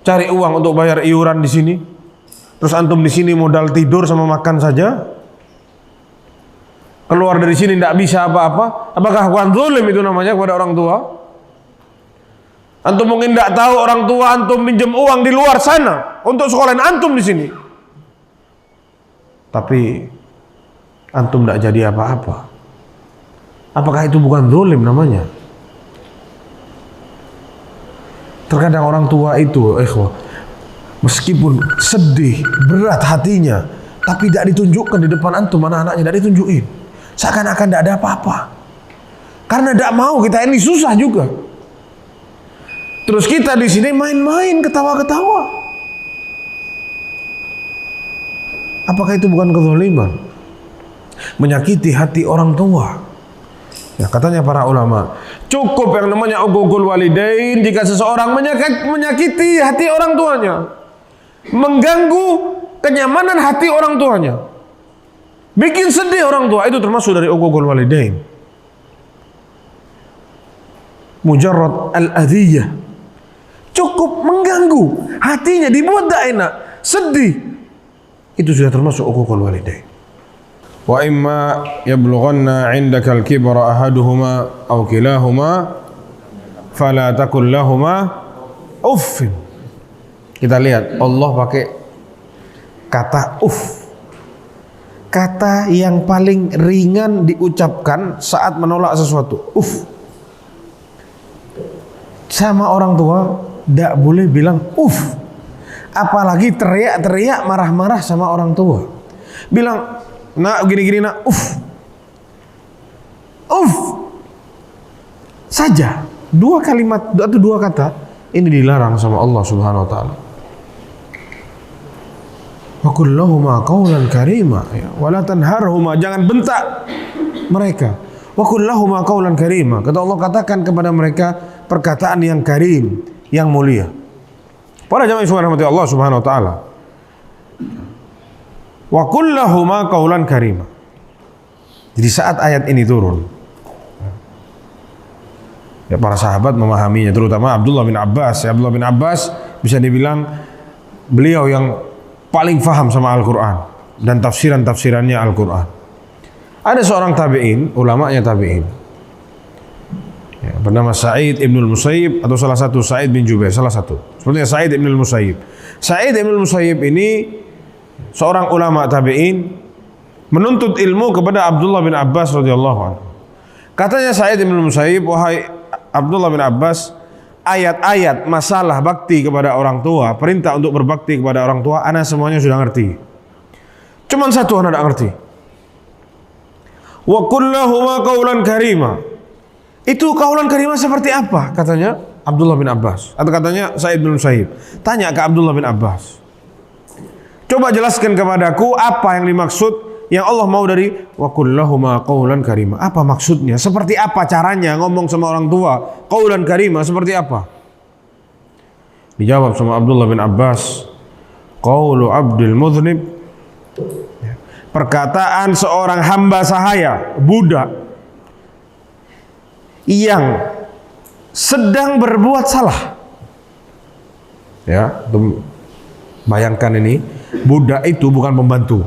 cari uang untuk bayar iuran di sini, terus antum di sini modal tidur sama makan saja, keluar dari sini tidak bisa apa-apa. Apakah bukan zalim itu namanya kepada orang tua? Antum mungkin tidak tahu orang tua antum pinjam uang di luar sana untuk sekolahin antum di sini, tapi antum tidak jadi apa-apa. Apakah itu bukan zalim namanya? Terkadang orang tua itu, meskipun sedih, berat hatinya, tapi tidak ditunjukkan di depan antum, anak-anaknya tidak ditunjukin. Seakan-akan tidak ada apa-apa. Karena tidak mau, kita ini susah juga. Terus kita di sini main-main, ketawa-ketawa. Apakah itu bukan kezaliman? Menyakiti hati orang tua. Ya, katanya para ulama, cukup yang namanya uququl walidain jika seseorang menyakiti hati orang tuanya, mengganggu kenyamanan hati orang tuanya, bikin sedih orang tua, itu termasuk dari uququl walidain. Mujarrad al-adhiyah, cukup mengganggu hatinya, dibuat tidak enak, sedih, itu sudah termasuk uququl walidain. Wa imma yablughanna 'indaka al-kibra ahaduhuma aw kilahuma fala taqul lahumā uff. Kita lihat Allah pakai kata uff, kata yang paling ringan diucapkan saat menolak sesuatu. Uff. Sama orang tua tidak boleh bilang uff, apalagi teriak-teriak marah-marah sama orang tua. Bilang nak gini-gini nak, uff saja. Dua kalimat atau dua kata ini dilarang sama Allah Subhanahu wa taala. Wa qul lahumā qawlan karīmā, wa lā tanharhumā, jangan bentak mereka. Wa qul lahumā qawlan karīmā, kata Allah, katakan kepada mereka perkataan yang karim, yang mulia. Para jamaah yang dirahmati Allah Subhanahu wa taala, Wa qul lahuma qaulan karima. Jadi saat ayat ini turun, ya para sahabat memahaminya, terutama Abdullah bin Abbas. Ya, Abdullah bin Abbas bisa dibilang beliau yang paling faham sama Al-Quran dan tafsirannya Al-Quran. Ada seorang tabi'in, ulamanya tabi'in, ya, bernama Sa'id ibnul Musayyib atau salah satu Sa'id bin Jubair, salah satu. Sepertinya Sa'id ibnul Musayyib. Sa'id ibnul Musayyib ini seorang ulama tabi'in menuntut ilmu kepada Abdullah bin Abbas radhiyallahu anhu. Katanya Sa'id ibnul Musayyib, wahai Abdullah bin Abbas, ayat-ayat masalah bakti kepada orang tua, perintah untuk berbakti kepada orang tua, ana semuanya sudah ngerti. Cuman satu ana tidak ngerti. Wa qul lahuma qaulan karima. Itu qaulan karima seperti apa? Katanya Abdullah bin Abbas. Atau katanya Sa'id bin Musayyib. Tanya ke Abdullah bin Abbas. Coba jelaskan kepadaku apa yang dimaksud yang Allah mau dari wa qul lahuma qaulan karima. Apa maksudnya? Seperti apa caranya ngomong sama orang tua? Qaulan karima seperti apa? Dijawab sama Abdullah bin Abbas, qaulu abdul mudhnib, perkataan seorang hamba sahaya, budak yang sedang berbuat salah. Ya, bayangkan ini, budak itu bukan pembantu.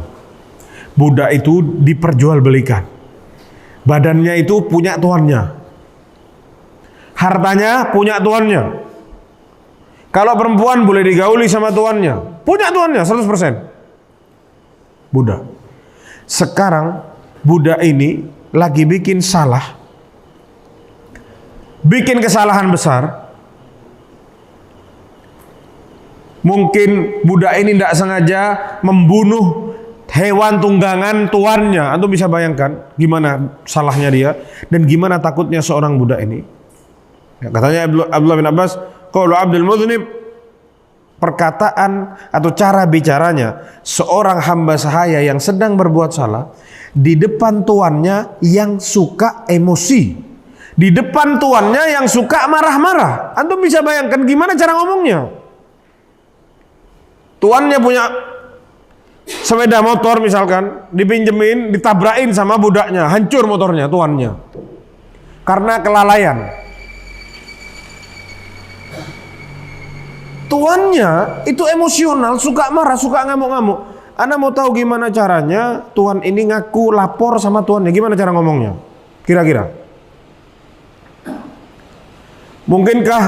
Budak itu diperjualbelikan. Badannya itu punya tuannya. Hartanya punya tuannya. Kalau perempuan boleh digauli sama tuannya, punya tuannya 100%. Budak. Sekarang budak ini lagi bikin salah, bikin kesalahan besar. Mungkin budak ini tidak sengaja membunuh hewan tunggangan tuannya. Antum bisa bayangkan gimana salahnya dia dan gimana takutnya seorang budak ini. Ya, katanya Abdullah bin Abbas, qaulu abdul mudhnib, perkataan atau cara bicaranya seorang hamba sahaya yang sedang berbuat salah di depan tuannya yang suka emosi, di depan tuannya yang suka marah-marah. Antum bisa bayangkan gimana cara ngomongnya. Tuannya punya sepeda motor misalkan, dipinjemin, ditabrakin sama budaknya, hancur motornya tuannya karena kelalaian. Tuannya itu emosional, suka marah, suka ngamuk-ngamuk. Anda mau tahu gimana caranya tuan ini ngaku lapor sama tuannya? Gimana cara ngomongnya? Kira-kira? Mungkinkah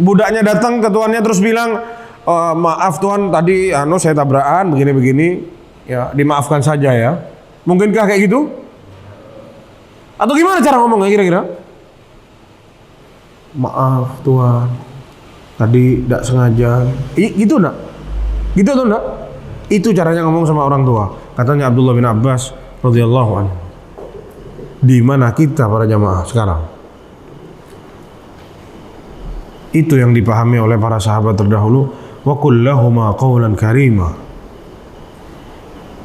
budaknya datang ke tuannya terus bilang, maaf tuan, tadi saya tabrakan begini-begini, ya dimaafkan saja ya. Mungkinkah kayak gitu? Atau gimana cara ngomongnya kira-kira? Maaf tuan, tadi tidak sengaja. Gitu enggak? Gitu atau enggak? Itu caranya ngomong sama orang tua. Katanya Abdullah bin Abbas radhiyallahu anhu. Di mana kita para jamaah sekarang? Itu yang dipahami oleh para sahabat terdahulu. Wa qul lahuma qaulan karima.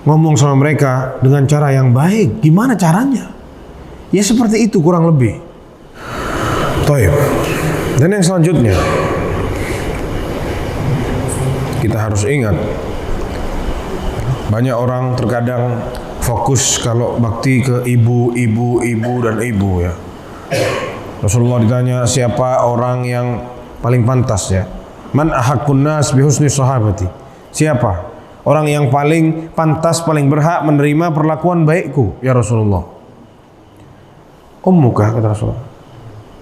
Ngomong sama mereka dengan cara yang baik. Gimana caranya? Ya seperti itu kurang lebih. Taib. Dan yang selanjutnya, kita harus ingat, banyak orang terkadang fokus kalau bakti ke ibu dan ibu ya. Rasulullah ditanya siapa orang yang paling pantas ya. Man ahaqqun nas bihusni sahabati. Siapa orang yang paling pantas, paling berhak menerima perlakuan baikku ya Rasulullah? Ummuka, kata Rasulullah.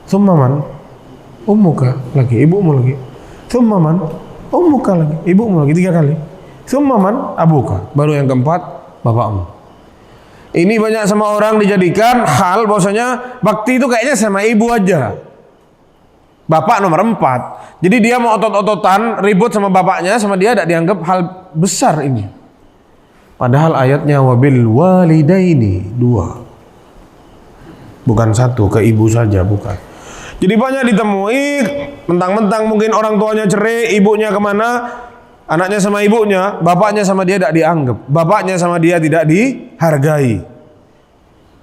Tsumma man? Ummuka lagi, ibumu lagi. Tsumma man? Ummuka lagi, ibumu lagi, 3 kali. Tsumma man? Abuka. Baru yang keempat, bapakmu. Ini banyak sama orang dijadikan hal bahwasanya bakti itu kayaknya sama ibu aja. Bapak nomor 4. Jadi dia mau otot-ototan ribut sama bapaknya, sama dia tidak dianggap hal besar ini. Padahal ayatnya wabil walidaini 2. Bukan 1 ke ibu saja, bukan. Jadi banyak ditemui mentang-mentang mungkin orang tuanya cerai, ibunya kemana, anaknya sama ibunya, bapaknya sama dia tidak dianggap, bapaknya sama dia tidak dihargai.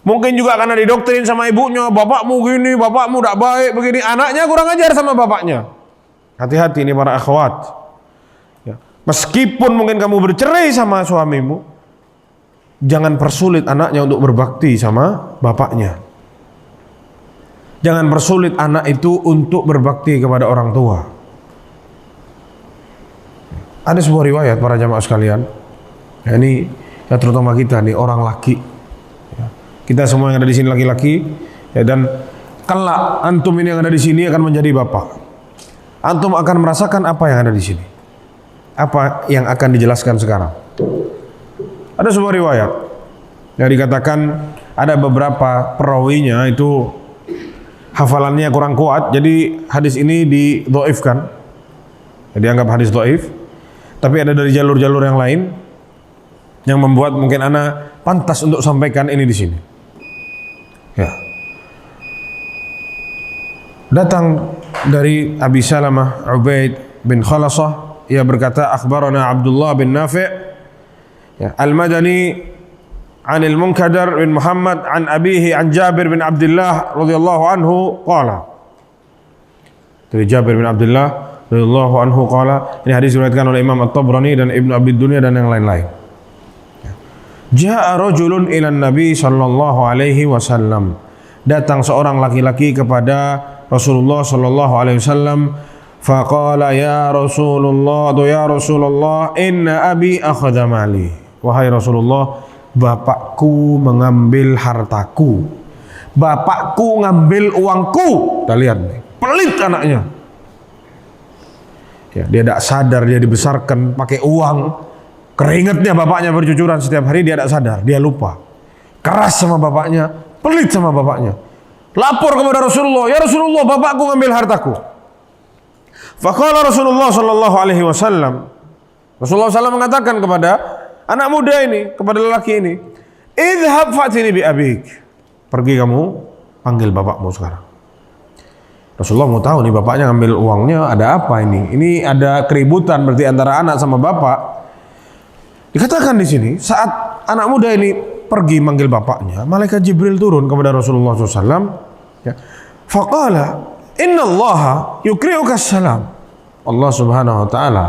Mungkin juga karena didoktrin sama ibunya, bapakmu gini, bapakmu tidak baik begini, anaknya kurang ajar sama bapaknya. Hati-hati ini para akhwat ya. Meskipun mungkin kamu bercerai sama suamimu, jangan persulit anaknya untuk berbakti sama bapaknya. Jangan persulit anak itu untuk berbakti kepada orang tua. Ada sebuah riwayat para jamaah sekalian, ya, ini ya, terutama kita nih orang laki, ya, kita semua yang ada di sini laki-laki, ya, dan kelak antum ini yang ada di sini akan menjadi bapak. Antum akan merasakan apa yang ada di sini, apa yang akan dijelaskan sekarang. Ada sebuah riwayat yang dikatakan ada beberapa perawinya itu hafalannya kurang kuat, jadi hadis ini didhaifkan, dianggap hadis dhaif. Tapi ada dari jalur-jalur yang lain yang membuat mungkin ana pantas untuk sampaikan ini di sini. Ya. Datang dari Abi Salamah Ubaid bin Khalasah, ia berkata, akhbarana Abdullah bin Nafi' ya, Al-Madani an Al-Munkadar bin Muhammad an abihi an Jabir bin Abdullah radhiyallahu anhu qala. Dari Jabir bin Abdullah radhiyallahu anhu qala, ini hadis diriwayatkan oleh Imam At-Tabrani dan Ibnu Abi Dunya dan yang lain-lain. Ja'a rajulun ila Nabi sallallahu alaihi wasallam. Datang seorang laki-laki kepada Rasulullah sallallahu alaihi wasallam, faqala ya Rasulullah, inna abi akhadha mali. Wahai Rasulullah, bapakku mengambil hartaku. Bapakku ngambil uangku. Kita lihat nih, pelit anaknya. Ya, dia tidak sadar dia dibesarkan pakai uang. Keringatnya bapaknya bercucuran setiap hari, dia tidak sadar, dia lupa. Keras sama bapaknya, pelit sama bapaknya. Lapor kepada Rasulullah, ya Rasulullah, bapakku ngambil hartaku. Faqala Rasulullah sallallahu alaihi wasallam. Rasulullah SAW mengatakan kepada anak muda ini, kepada lelaki ini, idhab fatini bi abik. Pergi kamu panggil bapakmu sekarang. Rasulullah mau tahu nih bapaknya ngambil uangnya, ada apa ini? Ini ada keributan berarti antara anak sama bapak. Dikatakan di sini saat anak muda ini pergi manggil bapaknya, malaikat Jibril turun kepada Rasulullah SAW. Ya. Faqala, Inna Allaha yukri'uka salam. Allah Subhanahu Wa Taala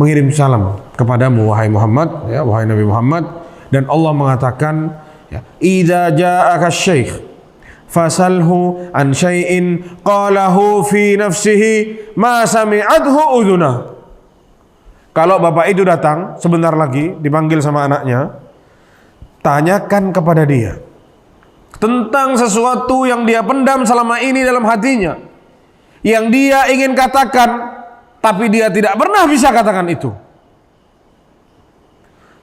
mengirim salam kepadamu wahai Muhammad, ya, wahai Nabi Muhammad, dan Allah mengatakan, ya, idza ja'aka syekh fasalhu an syai'in qalahu fi nafsihi ma sami'athu udhuna. Kalau bapak itu datang sebentar lagi dipanggil sama anaknya, tanyakan kepada dia tentang sesuatu yang dia pendam selama ini dalam hatinya, yang dia ingin katakan tapi dia tidak pernah bisa katakan itu.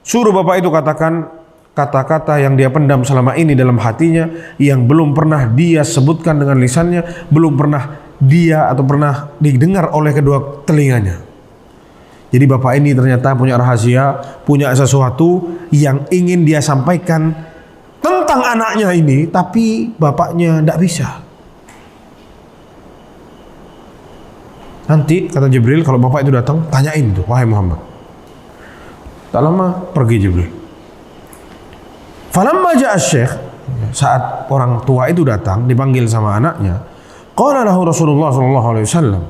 Suruh bapak itu katakan kata-kata yang dia pendam selama ini dalam hatinya, yang belum pernah dia sebutkan dengan lisannya, belum pernah dia atau pernah didengar oleh kedua telinganya. Jadi bapak ini ternyata punya rahasia, punya sesuatu yang ingin dia sampaikan tentang anaknya ini, tapi bapaknya tidak bisa. Nanti kata Jibril, kalau bapak itu datang, tanyain tuh, wahai Muhammad. Tak lama pergi Jibril. Falamma ja'a syekh, saat orang tua itu datang dipanggil sama anaknya, qala lahu Rasulullah sallallahu alaihi wasallam.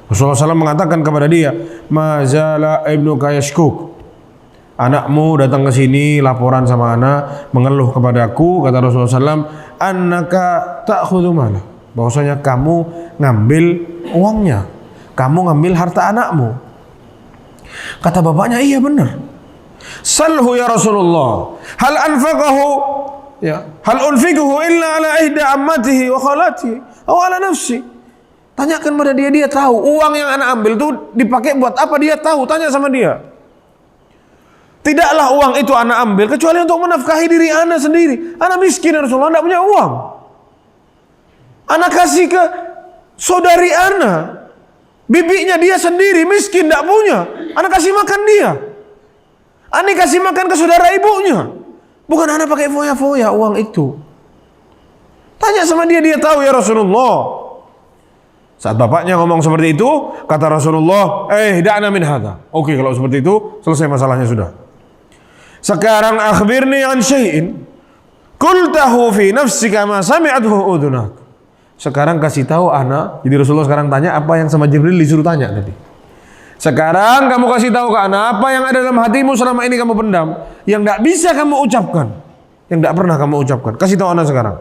Rasulullah SAW mengatakan kepada dia, ma zala ibnuka yashkuk. Anakmu datang ke sini laporan sama anak, mengeluh kepadaku, kata Rasulullah SAW, annaka ta'khudhu malah, bahwasanya kamu ngambil uangnya, kamu ngambil harta anakmu. Kata bapaknya, iya benar. Salhu ya Rasulullah, hal anfaqahu, ya, hal unfiquhu illa ala ihda ammatihi wa khalatihi aw ala nafsi. Tanyakan pada dia, dia tahu uang yang anak ambil itu dipakai buat apa, dia tahu, tanya sama dia. Tidaklah uang itu anak ambil kecuali untuk menafkahi diri anak sendiri. Anak miskin ya Rasulullah, tidak punya uang. Anak kasih ke saudari anak, bibinya dia sendiri miskin, tidak punya. Anak kasih makan dia. Anak kasih makan ke saudara ibunya. Bukan anak pakai foya-foya uang itu. Tanya sama dia, dia tahu ya Rasulullah. Saat bapaknya ngomong seperti itu, kata Rasulullah, da'na min hadha. Oke, kalau seperti itu, selesai masalahnya sudah. Sekarang akhbirni an syai'in qultahu fi nafsika ma sami'athu udhunak. Sekarang kasih tahu anak. Jadi Rasulullah sekarang tanya apa yang sama Jibril disuruh tanya tadi. Sekarang kamu kasih tahu ke anak apa yang ada dalam hatimu selama ini kamu pendam, yang tidak bisa kamu ucapkan, yang tidak pernah kamu ucapkan. Kasih tahu anak sekarang.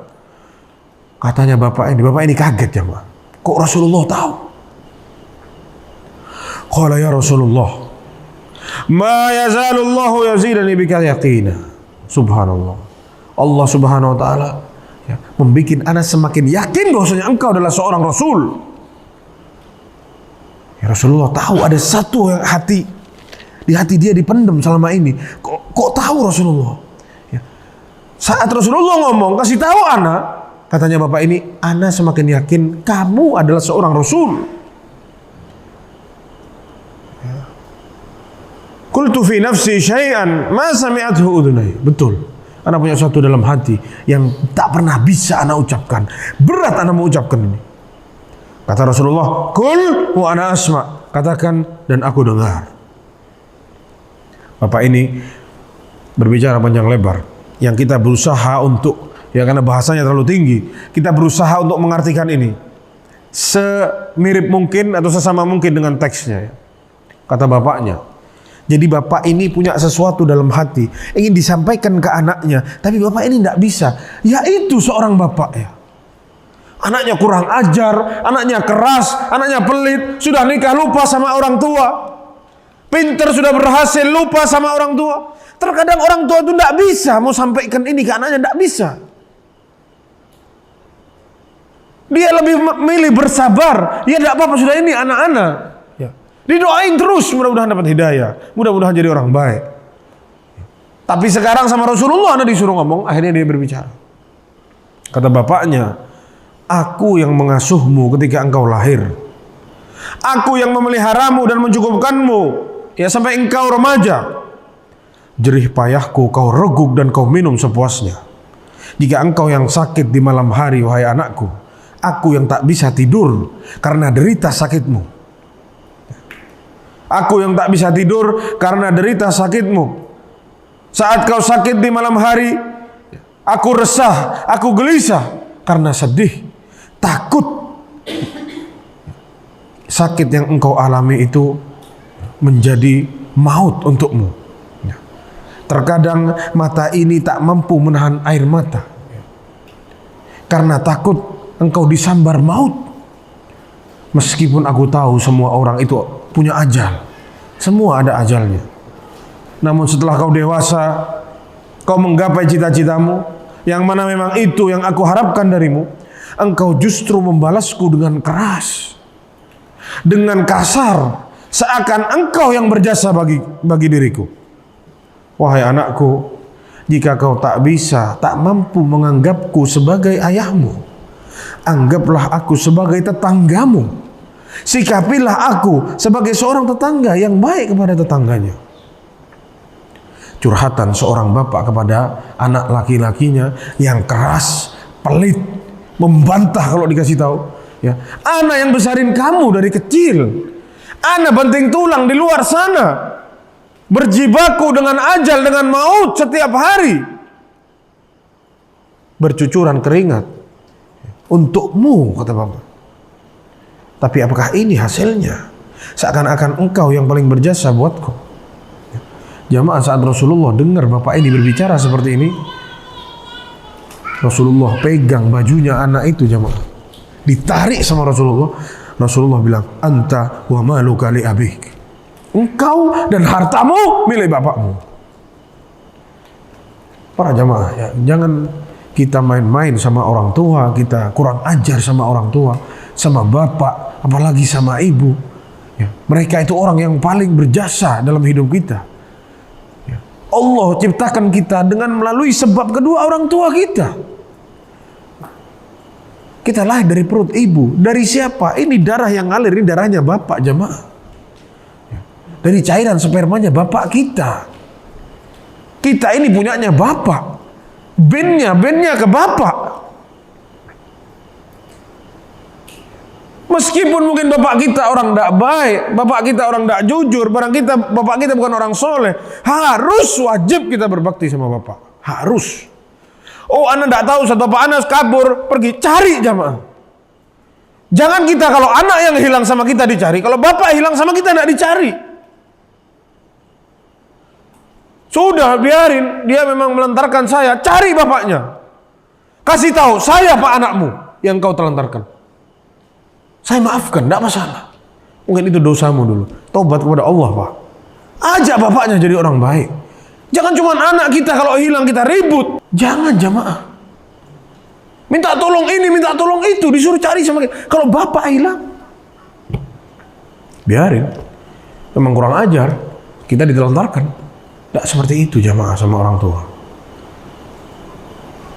Katanya bapak ini kaget ya, Pak. Kok Rasulullah tahu? Qala ya Rasulullah, ma yazalullahu yazidani bika yaqina. Subhanallah. Allah Subhanahu wa taala ya, membikin anak semakin yakin bahwasanya engkau adalah seorang rasul. Ya, Rasulullah tahu ada satu yang di hati dia dipendam selama ini. Kok tahu Rasulullah? Ya. Saat Rasulullah ngomong, kasih tahu anak, katanya bapak ini, anak semakin yakin kamu adalah seorang rasul. Ya. Qultu fi nafsi syai'an ma sami'athu udhunai. Betul. Anak punya sesuatu dalam hati yang tak pernah bisa anak ucapkan. Berat anak mau ucapkan ini. Kata Rasulullah, "Qul wa ana asma." Katakan dan aku dengar. Bapak ini berbicara panjang lebar yang kita berusaha untuk, ya karena bahasanya terlalu tinggi, kita berusaha untuk mengartikan ini semirip mungkin atau sesama mungkin dengan teksnya. Kata bapaknya, jadi bapak ini punya sesuatu dalam hati ingin disampaikan ke anaknya, tapi bapak ini tidak bisa. Yaitu seorang bapak ya. Anaknya kurang ajar, anaknya keras, anaknya pelit, sudah nikah lupa sama orang tua, pinter sudah berhasil lupa sama orang tua. Terkadang orang tua itu tidak bisa mau sampaikan ini ke anaknya, tidak bisa. Dia lebih milih bersabar. Ya tidak apa-apa, sudah ini anak-anak. Ya. Didoain terus, mudah-mudahan dapat hidayah, mudah-mudahan jadi orang baik. Tapi sekarang sama Rasulullah anak disuruh ngomong, akhirnya dia berbicara. Kata bapaknya, aku yang mengasuhmu ketika engkau lahir. Aku yang memeliharamu dan mencukupkanmu ya sampai engkau remaja. Jerih payahku kau reguk dan kau minum sepuasnya. Jika engkau yang sakit di malam hari, wahai anakku, aku yang tak bisa tidur karena derita sakitmu. Aku yang tak bisa tidur karena derita sakitmu. Saat kau sakit di malam hari, aku resah, aku gelisah karena sedih, takut sakit yang engkau alami itu menjadi maut untukmu. Terkadang mata ini tak mampu menahan air mata karena takut engkau disambar maut. Meskipun aku tahu semua orang itu punya ajal, semua ada ajalnya. Namun setelah kau dewasa, kau menggapai cita-citamu, yang mana memang itu yang aku harapkan darimu, engkau justru membalasku dengan keras, dengan kasar, seakan engkau yang berjasa bagi diriku. Wahai anakku, jika kau tak bisa, tak mampu menganggapku sebagai ayahmu, anggaplah aku sebagai tetanggamu. Sikapilah aku sebagai seorang tetangga yang baik kepada tetangganya. Curhatan seorang bapak kepada anak laki-lakinya yang keras, pelit, membantah kalau dikasih tahu. Ya, anak yang besarin kamu dari kecil, anak banting tulang di luar sana, berjibaku dengan ajal, dengan maut setiap hari, bercucuran keringat untukmu, kata bapak. Tapi apakah ini hasilnya? Seakan-akan engkau yang paling berjasa buatku. Jamaah, saat Rasulullah dengar bapak ini berbicara seperti ini, Rasulullah pegang bajunya anak itu, jamaah, ditarik sama Rasulullah. Rasulullah bilang, anta wa maluka li abik. Engkau dan hartamu milik bapakmu. Para jamaah, ya, jangan kita main-main sama orang tua, kita kurang ajar sama orang tua, sama bapak, apalagi sama ibu. Ya, mereka itu orang yang paling berjasa dalam hidup kita. Ya, Allah ciptakan kita dengan melalui sebab kedua orang tua kita. Kita lahir dari perut ibu. Dari siapa? Ini darah yang ngalir, ini darahnya bapak, jamaah. Ya, dari cairan spermanya bapak kita. Kita ini punyanya bapak. Bennya ke bapak. Meskipun mungkin bapak kita orang tidak baik, bapak kita orang tidak jujur, bapak kita bukan orang soleh, harus wajib kita berbakti sama bapak. Harus. Oh, anda tidak tahu, saat bapak anda kabur, pergi cari, jamaah. Jangan kita kalau anak yang hilang sama kita dicari, kalau bapak hilang sama kita tidak dicari. Sudah, biarin, dia memang melantarkan saya, cari bapaknya. Kasih tahu, saya pak anakmu yang kau telantarkan. Saya maafkan, tidak masalah. Mungkin itu dosamu dulu. Taubat kepada Allah, Pak. Ajak bapaknya jadi orang baik. Jangan cuma anak kita kalau hilang kita ribut. Jangan jamaah. Minta tolong ini, minta tolong itu, disuruh cari sama kita. Kalau bapak hilang, biarin. Memang kurang ajar, kita ditelantarkan. Tidak seperti itu jamaah sama orang tua.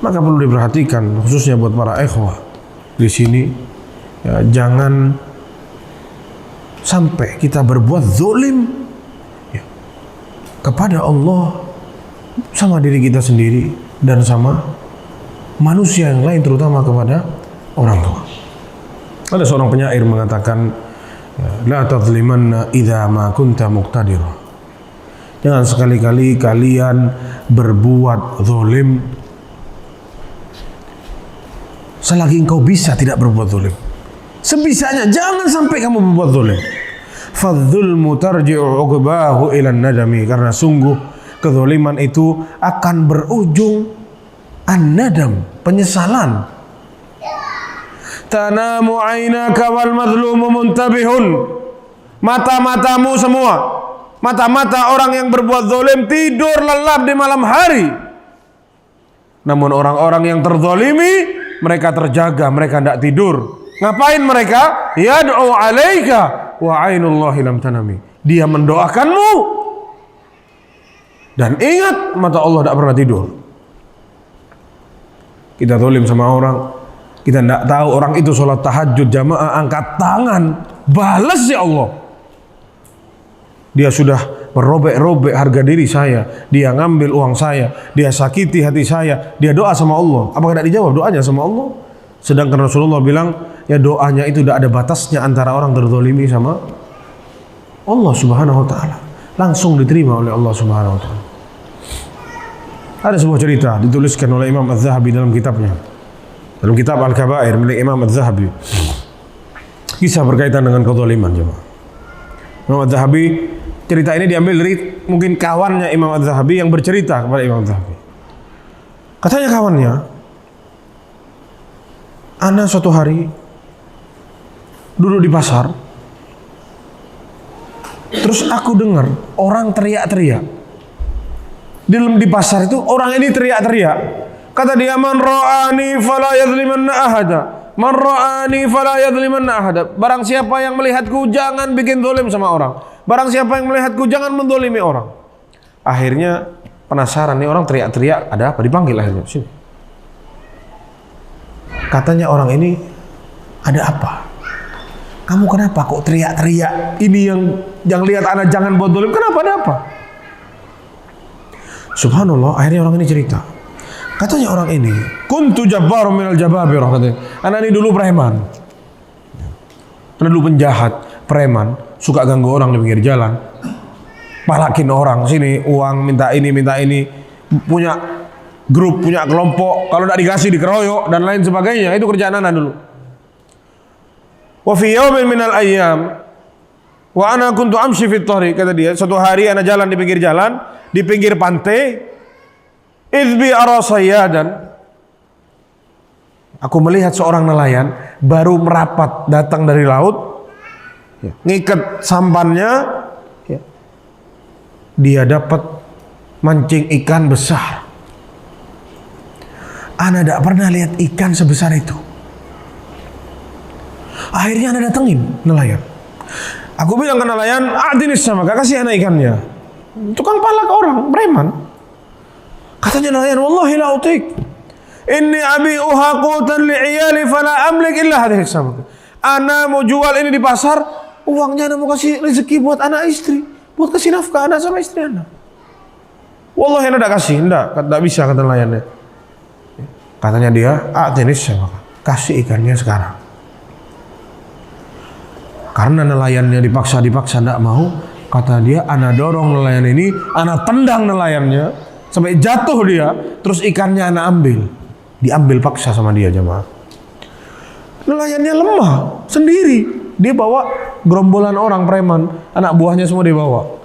Maka perlu diperhatikan, khususnya buat para ikhwah di sini. Ya, jangan sampai kita berbuat zalim ya, kepada Allah, sama diri kita sendiri dan sama manusia yang lain, terutama kepada orang tua. Ada seorang penyair mengatakan, la tadzlimanna idza ma kunta muqtadira. Jangan sekali-kali kalian berbuat zalim selagi engkau bisa tidak berbuat zalim. Sebisanya, jangan sampai kamu berbuat zalim. Fadzulmu tarji'u 'uqbahu ila nadami, karena sungguh kezaliman itu akan berujung an-nadam, penyesalan. Tanamu 'ainaka wal madhlumu muntabihun. Mata-matamu semua, mata-mata orang yang berbuat zalim tidur lelap di malam hari. Namun orang-orang yang terzalimi, mereka terjaga, mereka tidak tidur. Ngapain mereka? Yad'u 'alaika wa 'ainullahi lam tanami. Dia mendoakanmu. Dan ingat, mata Allah tidak pernah tidur. Kita zalim sama orang, kita tidak tahu orang itu sholat tahajud jamaah, angkat tangan, balas ya Allah. Dia sudah merobek-robek harga diri saya, dia ngambil uang saya, dia sakiti hati saya, dia doa sama Allah. Apakah tidak dijawab doanya sama Allah? Sedangkan Rasulullah bilang, ya doanya itu tidak ada batasnya antara orang terzalimi sama Allah Subhanahu wa Ta'ala. Langsung diterima oleh Allah Subhanahu wa Ta'ala. Ada sebuah cerita dituliskan oleh Imam Az-Zahabi dalam kitabnya, dalam kitab Al-Kabair milik Imam Az-Zahabi. Kisah berkaitan dengan kezaliman jemaah. Imam Az-Zahabi, cerita ini diambil dari mungkin kawannya Imam Az-Zahabi yang bercerita kepada Imam Az-Zahabi. Katanya kawannya, ana suatu hari duduk di pasar, terus aku dengar orang teriak-teriak. Di pasar itu orang ini teriak-teriak. Kata dia, man ra'ani fala yadhlimanna ahada. Man ra'ani fala yadhlimanna ahada. Barang siapa yang melihatku jangan bikin zalim sama orang. Barang siapa yang melihatku jangan menzalimi orang. Akhirnya penasaran nih orang teriak-teriak, ada apa? Dipanggil akhirnya. Sini. Katanya orang ini, ada apa? Kamu kenapa kok teriak-teriak? Ini yang lihat anak jangan buat zalim. Kenapa, ada apa? Subhanallah, akhirnya orang ini cerita. Katanya orang ini, kuntu jabbarum minal jababirah, katanya. Anak ini dulu preman. Anak dulu penjahat, preman, suka ganggu orang di pinggir jalan. Palakin orang, sini uang, minta ini, punya grup, punya kelompok, kalau tidak dikasih dikeroyok dan lain sebagainya. Itu kerjaan anak dulu. Wa fi yawmin minal ayyam wa ana kuntu amshi fit thariq, kata dia, suatu hari anak jalan di pinggir jalan, di pinggir pantai, idbi ara sayyadan, aku melihat seorang nelayan baru merapat datang dari laut, ya, ngikat sampannya, ya, dia dapat mancing ikan besar. Ana tidak pernah lihat ikan sebesar itu. Akhirnya ana datengin nelayan. Aku bilang ke nelayan, adinis sama, gak kasih anak ikannya. Tukang palak orang, preman. Katanya nelayan, wallahi la utik. Inni abi'uha qutan li'iyali fala amlik illa hadhihi samaka. Ana mau jual ini di pasar, uangnya ana mau kasih rezeki buat anak istri, buat kasih nafkah anak sama istri anak. Wallahi ana tidak kasih, tidak bisa, kata nelayannya. Katanya dia, adinis sama, kasih ikannya sekarang. Karena nelayannya dipaksa tidak mau, kata dia, ana dorong nelayan ini, ana tendang nelayannya sampai jatuh dia, terus ikannya ana ambil, diambil paksa sama dia jemaah. Nelayannya lemah, sendiri. Dia bawa gerombolan orang preman, anak buahnya semua dia bawa.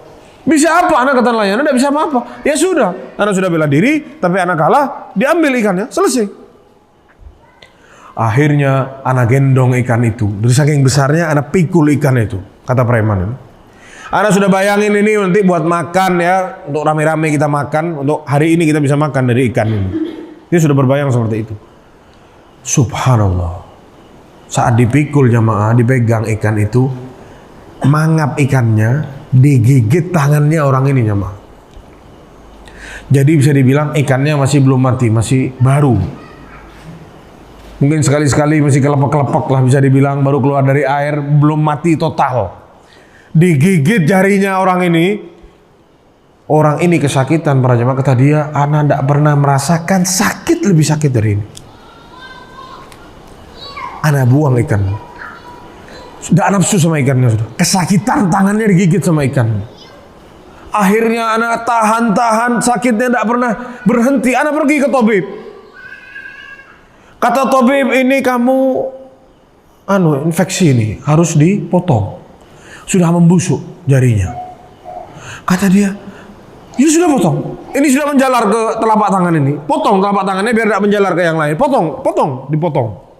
Bisa apa anak, kata nelayan? Tidak bisa apa-apa. Ya sudah, anak sudah bela diri, tapi anak kalah, diambil ikannya, selesai. Akhirnya anak gendong ikan itu, dari saking besarnya anak pikul ikan itu, kata preman ini. Anak sudah bayangin ini nanti buat makan ya, untuk rame-rame kita makan, untuk hari ini kita bisa makan dari ikan ini. Dia sudah berbayang seperti itu. Subhanallah. Saat dipikul jamaah, dipegang ikan itu, mangap ikannya, digigit tangannya orang ini jamaah. Jadi bisa dibilang ikannya masih belum mati, masih baru. Mungkin sekali-sekali masih kelepek-kelepek lah bisa dibilang, baru keluar dari air, belum mati total. Digigit jarinya orang ini kesakitan para jamaah. Kata dia, ana tidak pernah merasakan sakit lebih sakit dari ini. Ana buang ikan, sudah nafsu sama ikannya, sudah kesakitan, tangannya digigit sama ikan. Akhirnya anak tahan sakitnya tidak pernah berhenti. Anak pergi ke tabib. Kata tabib, ini kamu infeksi ini harus dipotong, sudah membusuk jarinya. Kata dia, ya sudah potong, ini sudah menjalar ke telapak tangan ini, potong telapak tangannya biar tidak menjalar ke yang lain. Dipotong.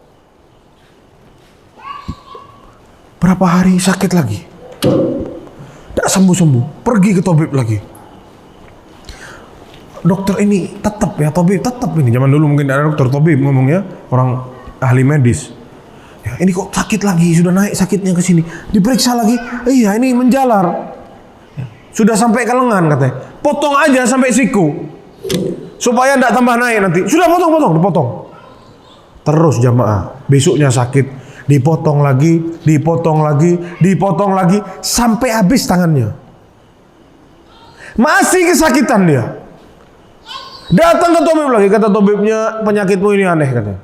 Berapa hari sakit lagi, tidak sembuh-sembuh, pergi ke tabib lagi. Dokter ini tetap ya, tabib tetap ini. Zaman dulu mungkin ada dokter tabib ngomongnya, orang ahli medis. Ya, ini kok sakit lagi, sudah naik sakitnya ke sini. Diperiksa lagi, iya ini menjalar. Ya, sudah sampai ke lengan katanya. Potong aja sampai siku, supaya tidak tambah naik nanti. Sudah dipotong. Terus jamaah, besoknya sakit. Dipotong lagi, sampai habis tangannya. Masih kesakitan dia. Datang ke tabib lagi, kata tabibnya, penyakitmu ini aneh katanya.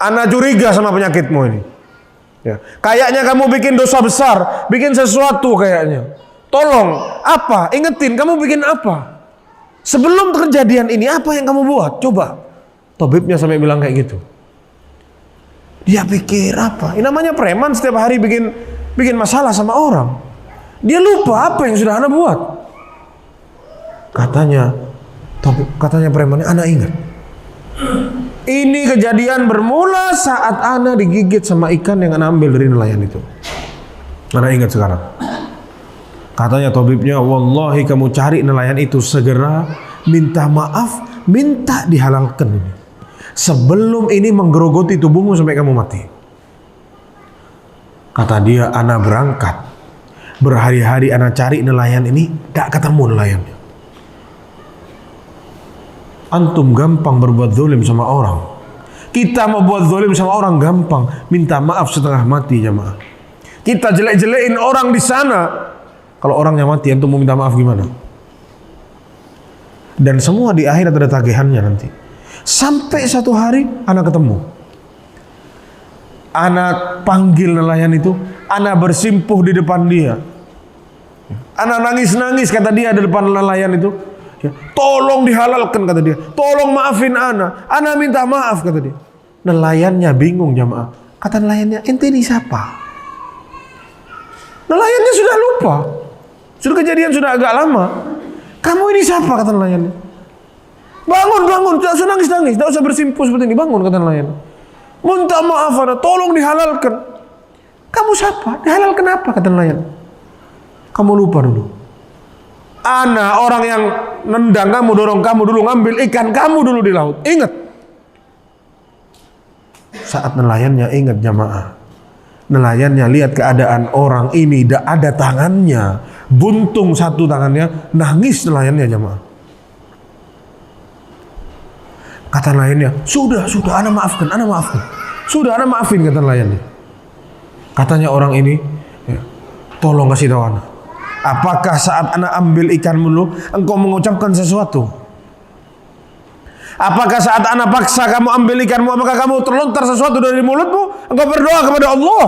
Ana curiga sama penyakitmu ini. Ya. Kayaknya kamu bikin dosa besar, bikin sesuatu kayaknya. Tolong, apa? Ingetin, kamu bikin apa? Sebelum kejadian ini, apa yang kamu buat? Coba. Tabibnya sampai bilang kayak gitu. Dia pikir apa? Ini namanya preman, setiap hari bikin masalah sama orang. Dia lupa apa yang sudah ana buat. Katanya premannya, ana ingat. Ini kejadian bermula saat ana digigit sama ikan yang ana ambil dari nelayan itu. Ana ingat sekarang. Katanya tabibnya, wallahi kamu cari nelayan itu segera, minta maaf, minta dihalalkan ini. Sebelum ini menggerogoti tubuhmu sampai kamu mati. Kata dia, ana berangkat, berhari-hari ana cari nelayan ini, tidak ketemu nelayannya. Antum gampang berbuat zalim sama orang. Kita mau buat zalim sama orang gampang, minta maaf setengah mati jamaah. Kita jelek-jelekin orang di sana, kalau orangnya mati antum mau minta maaf gimana? Dan semua di akhirat ada tagihannya nanti. Sampai satu hari anak ketemu, anak panggil nelayan itu, anak bersimpuh di depan dia, anak nangis-nangis kata dia di depan nelayan itu. Tolong dihalalkan kata dia, tolong maafin anak minta maaf kata dia. Nelayannya bingung jamaah. Kata nelayannya, ente ini siapa? Nelayannya sudah lupa, sudah kejadian sudah agak lama. Kamu ini siapa kata nelayannya? Bangun, tidak usah nangis-nangis, tidak usah bersimpuh seperti ini, bangun kata nelayan. Minta maaf ana, tolong dihalalkan. Kamu siapa? Dihalalkan apa kata nelayan? Kamu lupa dulu. Ana orang yang nendang kamu, dorong kamu dulu, ngambil ikan kamu dulu di laut. Ingat. Saat nelayannya ingat jamaah. Nelayannya lihat keadaan orang ini, tidak ada tangannya, buntung satu tangannya, nangis nelayannya jamaah. Kata nelayannya, sudah, ana maafkan. Sudah, ana maafin kata nelayannya. Katanya orang ini, ya, tolong kasih tahu ana. Apakah saat ana ambil ikanmu dulu, engkau mengucapkan sesuatu? Apakah saat ana paksa kamu ambil ikanmu, apakah kamu terlontar sesuatu dari mulutmu? Engkau berdoa kepada Allah?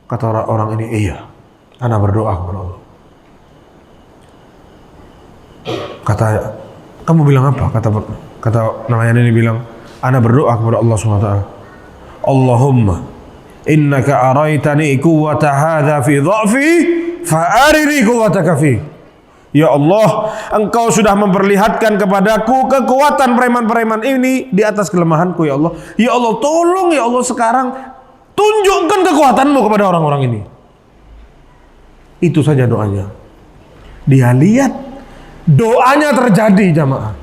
Kata orang ini, iya, ana berdoa kepada Allah. Kata, kamu bilang apa? Kata nelayan ini bilang, ana berdoa kepada Allah SWT. Allahumma innaka araitani quwwata hadza fi dha'fi fa arini quwwataka fi. Ya Allah, Engkau sudah memperlihatkan kepadaku kekuatan preman-preman ini di atas kelemahanku ya Allah. Ya Allah, tolong ya Allah sekarang tunjukkan kekuatan-Mu kepada orang-orang ini. Itu saja doanya. Dia lihat doanya terjadi jamaah.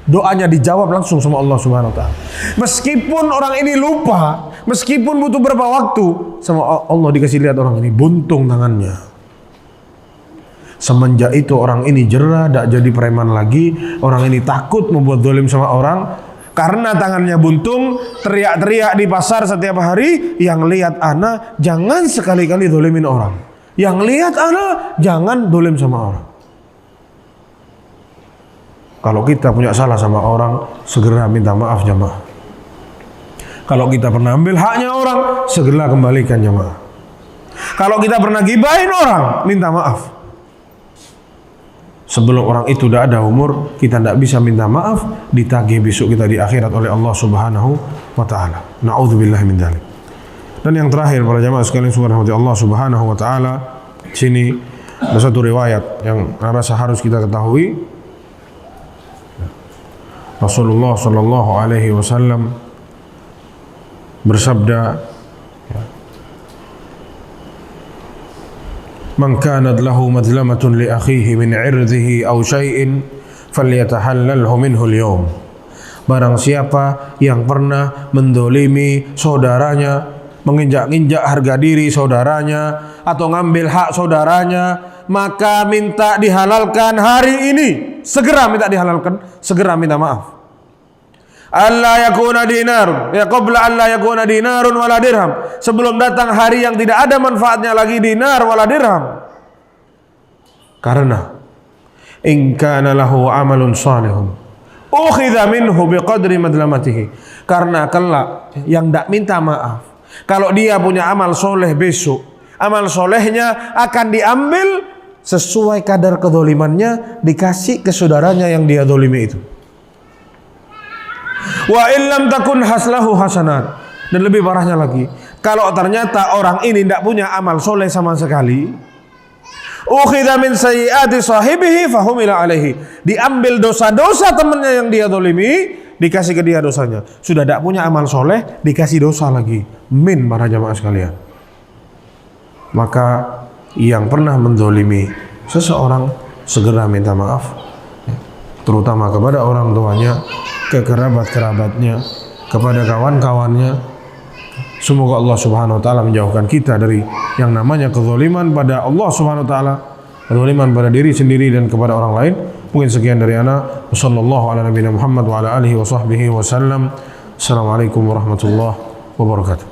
Doanya dijawab langsung sama Allah Subhanahu wa taala. Meskipun orang ini lupa, meskipun butuh berapa waktu, sama Allah dikasih lihat orang ini buntung tangannya. Semenjak itu orang ini jerah, tidak jadi preman lagi. Orang ini takut membuat zalim sama orang karena tangannya buntung. Teriak-teriak di pasar setiap hari, yang lihat ana jangan sekali-kali zalimin orang. Yang lihat ana jangan zalim sama orang. Kalau kita punya salah sama orang, segera minta maaf jamaah. Kalau kita pernah ambil haknya orang, segera kembalikan jamaah. Kalau kita pernah gibahin orang, minta maaf. Sebelum orang itu sudah ada umur, kita tidak bisa minta maaf, ditagih besok kita di akhirat oleh Allah Subhanahu wa taala. Na'udzubillah min dzalik. Dan yang terakhir para jamaah sekalian subhanahu Allah Subhanahu wa taala, sini ada satu riwayat yang rasa harus kita ketahui. Rasulullah sallallahu alaihi wasallam bersabda, "Man kanat lahu madlamatun li akhihi min 'irdihi aw syai'in falyatahallalhu minhu al-yawm." Barang siapa yang pernah mendolimi saudaranya, menginjak-injak harga diri saudaranya, atau ngambil hak saudaranya, maka minta dihalalkan hari ini. Segera minta dihalalkan, segera minta maaf. Allah yakuna dinar, ya qabla Allah yakuna dinarun wala dirham. Sebelum datang hari yang tidak ada manfaatnya lagi dinar wala dirham. Karena in kana lahu amalun salihun ukhidha minhu biqadri madlamatihi. Karena kelak yang tidak minta maaf, kalau dia punya amal soleh besok, amal solehnya akan diambil sesuai kadar kedolimannya, dikasih ke saudaranya yang dia dolimi itu. Wa illam takun haslahu hasanat. Dan lebih parahnya lagi, kalau ternyata orang ini tidak punya amal soleh sama sekali, ukhidha min sayyiati sahibihi fahumila alaihi. Diambil dosa-dosa temannya yang dia dolimi, dikasih ke dia dosanya. Sudah tidak punya amal soleh, dikasih dosa lagi. Min para jamaah sekalian. Maka yang pernah mendolimi seseorang segera minta maaf, terutama kepada orang tuanya, ke kerabat-kerabatnya, kepada kawan-kawannya. Semoga Allah Subhanahu wa taala menjauhkan kita dari yang namanya kezaliman pada Allah Subhanahu wa taala, kezaliman pada diri sendiri dan kepada orang lain. Mungkin sekian dari ana. Wassallallahu ala nabiyina Muhammad wa ala alihi wa sahbihi wasallam. Assalamualaikum warahmatullahi wabarakatuh.